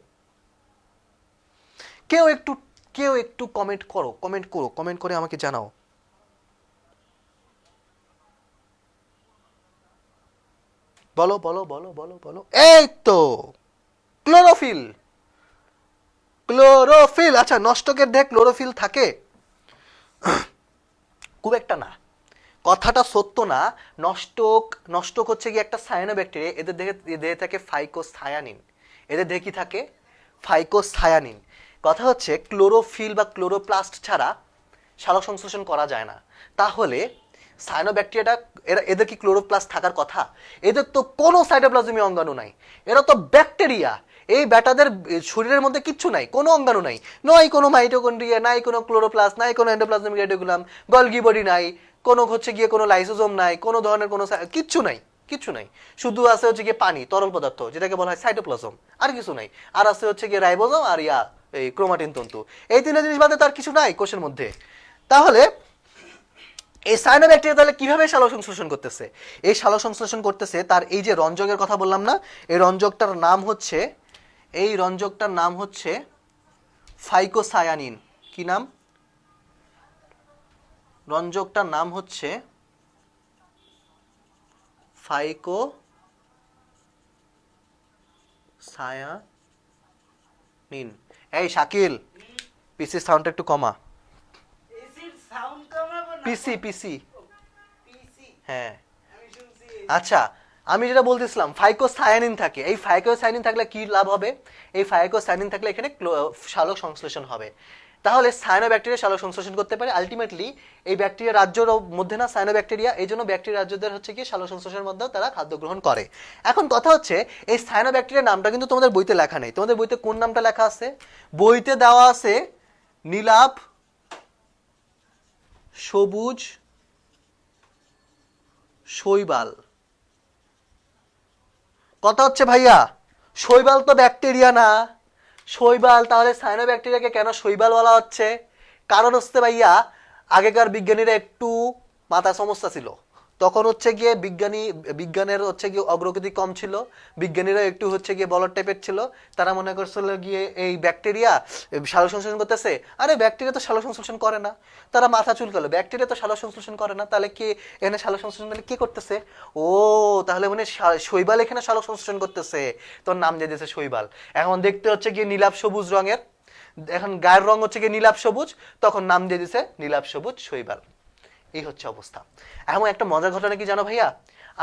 S3: কেউ একটু কমেন্ট করে আমাকে জানাও। বলো বলো বলো বলো বলো। এই তো ক্লোরোফিল, ক্লোরোফিল। আচ্ছা, নষ্টকের দেহে ক্লোরোফিল থাকে? খুব একটা না, কথাটা সত্য না। নষ্টক হচ্ছে কি একটা সায়ানো ব্যাকটেরিয়া, এদের দেহে থাকে ফাইকোসায়ানিন। এদের দেহে কি থাকে? ফাইকোসায়ানিন। কথা হচ্ছে ক্লোরোফিল বা ক্লোরোপ্লাস্ট ছাড়া সালোক সংশ্লেষণ করা যায় না। তাহলে সায়ানো ব্যাকটেরিয়াটা, এদের কি ক্লোরোপ্লাস্ট থাকার কথা? এদের তো কোনো সাইটোপ্লাজমীয় অঙ্গাণু নাই, এরা তো ব্যাকটেরিয়া। এই ব্যাটাদের শরীরের মধ্যে কিচ্ছু নাই, কোনো অঙ্গাণু নাই, নয় কোনো মাইটোকন্ড্রিয়া, নাই কোনো ক্লোরোপ্লাস্ট, নাই কোনো এন্ডোপ্লাজমিক রেটিকুলাম, গলগি বডি নাই, কোনো হচ্ছে গিয়ে কোনো লাইসোজোম নাই, কোনো ধরনের কোনো কিচ্ছু নাই। শুধু আছে হচ্ছে গিয়ে পানি, তরল পদার্থ, যেটাকে বলা হয় সাইটোপ্লাজম, আর কিছু নাই। আর আছে হচ্ছে গিয়ে রাইবোজোম আর এই ক্রোমাটিন তন্তু। এই তিনটা জিনিস বাদে তার কিছু নাই কোষের মধ্যে। তাহলে এই সায়ানোব্যাকটেরিয়া তাহলে কিভাবে সালোক সংশ্লেষণ করতেছে? এই সালোক সংশ্লেষণ করতেছে তার এই যে রঞ্জকের কথা বললাম না, এই রঞ্জকটার নাম হচ্ছে ফাইকোসায়ানিন। কি নাম? রঞ্জকটার নাম হচ্ছে ফাইকোসায়ানিন। এই শাকিল, পিসি সাউন্ডটা একটু কমা।
S2: এসির সাউন্ড কমাবো না?
S3: পিসি
S2: পিসি।
S3: হ্যাঁ।
S2: আমি শুনছি।
S3: আচ্ছা, আমি যেটা বলতেছিলাম, ফাইকোসায়ানিন থাকে। এই ফাইকোসায়ানিন থাকলে কি লাভ হবে? এই ফাইকোসায়ানিন থাকলে এখানে সালোক সংশ্লেষণ হবে। তাহলে সায়ানোব্যাকটেরিয়া সালোক সংশ্লেষণ করতে পারে। আলটিমেটলি এই ব্যাকটেরিয়া রাজ্যের মধ্যে না সায়ানোব্যাকটেরিয়া, এই জন্য ব্যাকটেরিয়া রাজ্যদের হচ্ছে কি সালোক সংশ্লেষণের মধ্যে তারা খাদ্য গ্রহণ করে। এখন কথা হচ্ছে, এই সায়ানোব্যাকটেরিয়ার নামটা কিন্তু তোমাদের বইতে লেখা নেই। তোমাদের বইতে কোন নামটা লেখা আছে? বইতে দেওয়া আছে নীলাভ সবুজ শৈবাল। কথা হচ্ছে ভাইয়া, শৈবাল তো ব্যাকটেরিয়া না। শৈবাল, তাহলে সায়ানোব্যাকটেরিয়াকে কেন শৈবাল বলা হচ্ছে? কারণ হচ্ছে ভাইয়া, আগেকার বিজ্ঞানীরা একটু মাথা সমস্যা ছিল, তখন হচ্ছে গিয়ে বিজ্ঞানের হচ্ছে গিয়ে অগ্রগতি কম ছিল, বিজ্ঞানীরা একটু হচ্ছে গিয়ে বলদ টাইপের ছিল। তারা মনে করছিল গিয়ে এই ব্যাকটেরিয়া সালোক সংশ্লেষণ করতেছে, আরে ব্যাকটেরিয়া তো সালোক সংশ্লেষণ করে না। তারা মাথা চুলকালো, ব্যাকটেরিয়া তো সালোক সংশ্লেষণ করে না, তাহলে কি এখানে সালোক সংশ্লেষণ মানে কি করতেছে? ও তাহলে মানে শৈবাল এখানে সালোক সংশ্লেষণ করতেছে, তোর নাম দিয়ে দিয়েছে শৈবাল। এখন দেখতে হচ্ছে গিয়ে নীলাভ সবুজ রঙের, এখন গায়ের রং হচ্ছে গিয়ে নীলাভ সবুজ, তখন নাম দিয়ে দিয়েছে নীলাভ সবুজ শৈবাল। এই হচ্ছে অবস্থা। এমন একটা মজার ঘটনা কি জানো ভাইয়া,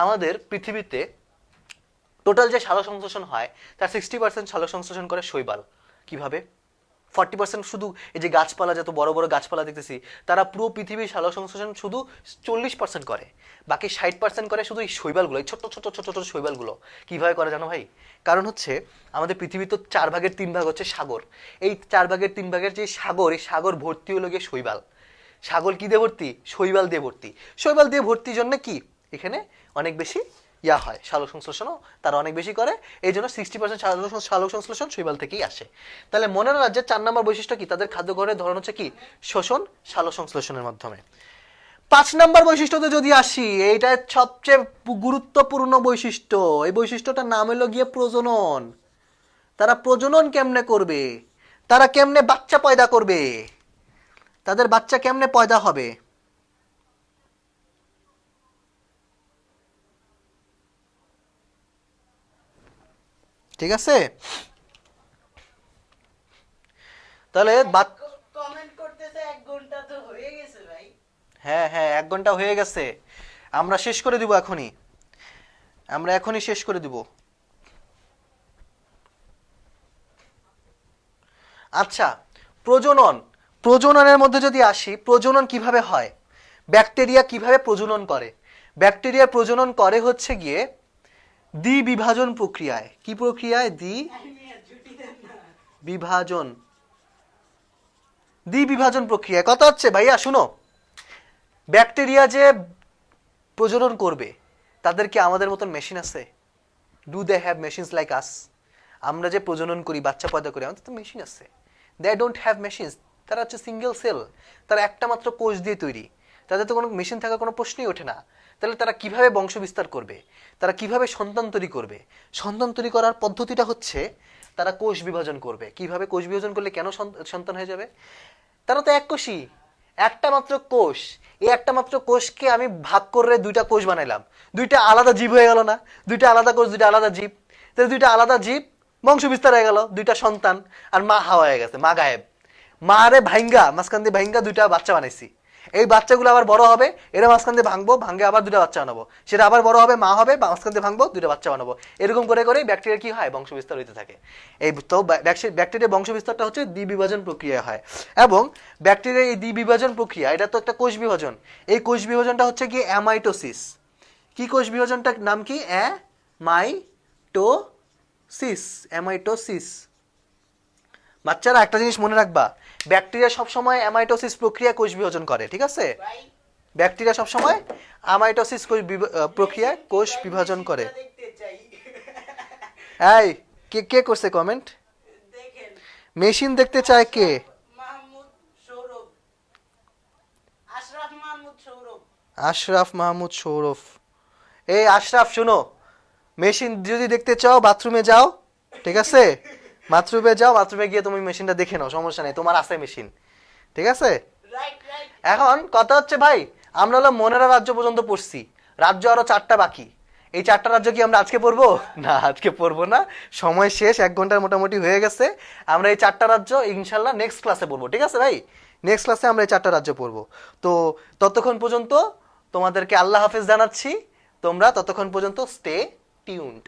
S3: আমাদের পৃথিবীতে টোটাল যে সালোক সংশ্লেষণ হয় তার 60% সালোক সংশ্লেষণ করে শৈবাল। কিভাবে? 40% শুধু এই যে গাছপালা, যত বড় বড় গাছপালা দেখতেছি, তারা পুরো পৃথিবীর সালোক সংশ্লেষণ শুধু 40% করে, বাকি 60% করে শুধু এই শৈবালগুলো, এই ছোট ছোট ছোট ছোট শৈবালগুলো। কিভাবে করে জানো ভাই? কারণ হচ্ছে আমাদের পৃথিবী তো 4/3 হচ্ছে সাগর, এই 4/3 যে সাগর, এই সাগর ভর্তি হলো গিয়ে শৈবাল। সাগর কি দিয়ে ভর্তি? শৈবাল দিয়ে ভর্তি। শৈবাল দিয়ে ভর্তির জন্য কি এখানে অনেক বেশি হয়, সালোক সংশ্লেষণও তারা অনেক বেশি করে, এই জন্য 60% সালোক সংশ্লেষণ শৈবাল থেকেই আসে। তাহলে মনে রাখা, 4 নম্বর বৈশিষ্ট্য কি? তাদের খাদ্য গ্রহণের ধরন হচ্ছে কি? শোষণ, সালোক সংশ্লেষণের মাধ্যমে। 5 নম্বর বৈশিষ্ট্যতে যদি আসি, এইটা সবচেয়ে গুরুত্বপূর্ণ বৈশিষ্ট্য। এই বৈশিষ্ট্যটার নাম হলো গিয়ে প্রজনন। তারা প্রজনন কেমনে করবে? তারা কেমনে বাচ্চা পয়দা করবে? তাদের বাচ্চা কেমনে পয়দা হবে? ঠিক আছে, তাহলে
S2: কমেন্ট করতেছে 1 ঘন্টা তো হয়ে গেছে ভাই।
S3: হ্যাঁ হ্যাঁ, 1 ঘন্টা হয়ে গেছে, আমরা শেষ করে দিব এখনই, আমরা এখনই শেষ করে দিব। আচ্ছা, প্রজননের মধ্যে যদি আসি, প্রজনন কিভাবে হয়? ব্যাকটেরিয়া কিভাবে প্রজনন করে? ব্যাকটেরিয়া প্রজনন করে হচ্ছে গিয়ে দ্বিবিভাজন প্রক্রিয়ায়। কি প্রক্রিয়ায়? দ্বিবিভাজন প্রক্রিয়ায়। কথা হচ্ছে ভাইয়া শুনো, ব্যাকটেরিয়া যে প্রজনন করবে, তাদের কি আমাদের মতন মেশিন আছে? Do they have machines like us? আমরা যে প্রজনন করি, বাচ্চা পয়দা করি, আমাদের তো মেশিন আছে। They don't have machines. তারা হচ্ছে সিঙ্গেল সেল, তারা একটা মাত্র কোষ দিয়ে তৈরি, তাদের তো কোনো মেশিন থাকার কোনো প্রশ্নই ওঠে না। তাহলে তারা কিভাবে বংশ বিস্তার করবে? তারা কিভাবে সন্তান তৈরি করবে? সন্তান তৈরি করার পদ্ধতিটা হচ্ছে তারা কোষ বিভাজন করবে। কিভাবে কোষ বিভাজন করলে কেন সন্তান হয়ে যাবে? তারা তো এক কোষী, একটা মাত্র কোষ। এই একটা মাত্র কোষকে আমি ভাগ করে 2টা কোষ বানাইলাম, 2টা আলাদা জীব হয়ে গেল না? 2টা আলাদা কোষ, 2টা আলাদা জীব, তাহলে 2টা আলাদা জীব, বংশ বিস্তার হয়ে গেল, 2টা সন্তান। আর মা হাওয়া হয়ে গেছে, মা গায়েব। মারে ভাইঙ্গা, মাঝখান দিয়ে ভাইঙ্গা 2টা বাচ্চা বানাইছি। এই বাচ্চাগুলো আবার বড় হবে, এরা মাঝখান দিয়ে ভাঙবো, ভাঙে আবার 2টা বাচ্চা বানাবো, সেটা আবার বড় হবে, মা হবে, মাঝখান দিয়ে ভাঙবো, 2টা বাচ্চা বানাবো। এরকম করে করে ব্যাকটেরিয়া কি হয়? বংশ বিস্তার হইতে থাকে। এই তো ব্যাকটেরিয়া বংশ বিস্তারটা হচ্ছে দ্বিবিভাজন প্রক্রিয়া হয়। এবং ব্যাকটেরিয়া এই দ্বিবিভাজন প্রক্রিয়া, এটা তো একটা কোষ বিভাজন। এই কোষ বিভাজনটা হচ্ছে কি? অ্যামাইটোসিস। কি কোষ বিভাজনটার নাম কি? অ্যামাইটোসিস। বাচ্চারা একটা জিনিস মনে রাখবা, ব্যাকটেরিয়া সবসময় অ্যামাইটোসিস প্রক্রিয়া কোষ বিভাজন করে, ঠিক আছে? ব্যাকটেরিয়া সবসময় অ্যামাইটোসিস প্রক্রিয়া কোষ বিভাজন করে। এই কে কে করছে কমেন্ট?
S2: দেখেন,
S3: মেশিন দেখতে চায় কে? আশরাফ মাহমুদ সৌরভ। এই আশরাফ শোনো, মেশিন যদি দেখতে চাও বাথরুমে যাও, ঠিক আছে? বাথরুমে যাও, বাথরুমে গিয়ে তুমি মেশিনটা দেখে নাও, সমস্যা নেই, তোমার আছে মেশিন, ঠিক আছে? এখন কথা হচ্ছে ভাই, আমরা হলো মনেরা রাজ্য পর্যন্ত পড়ছি, রাজ্য আরো 4টা বাকি। এই 4টা রাজ্য কি আমরা আজকে পড়বো? না, আজকে পড়বো না, সময় শেষ, 1 ঘন্টার মোটামুটি হয়ে গেছে। আমরা এই 4টা রাজ্য ইনশাল্লাহ নেক্সট ক্লাসে পড়বো, ঠিক আছে ভাই? নেক্সট ক্লাসে আমরা এই 4টা রাজ্য পড়বো। তো ততক্ষণ পর্যন্ত তোমাদেরকে আল্লাহ হাফেজ জানাচ্ছি। তোমরা ততক্ষণ পর্যন্ত স্টে টিউনড।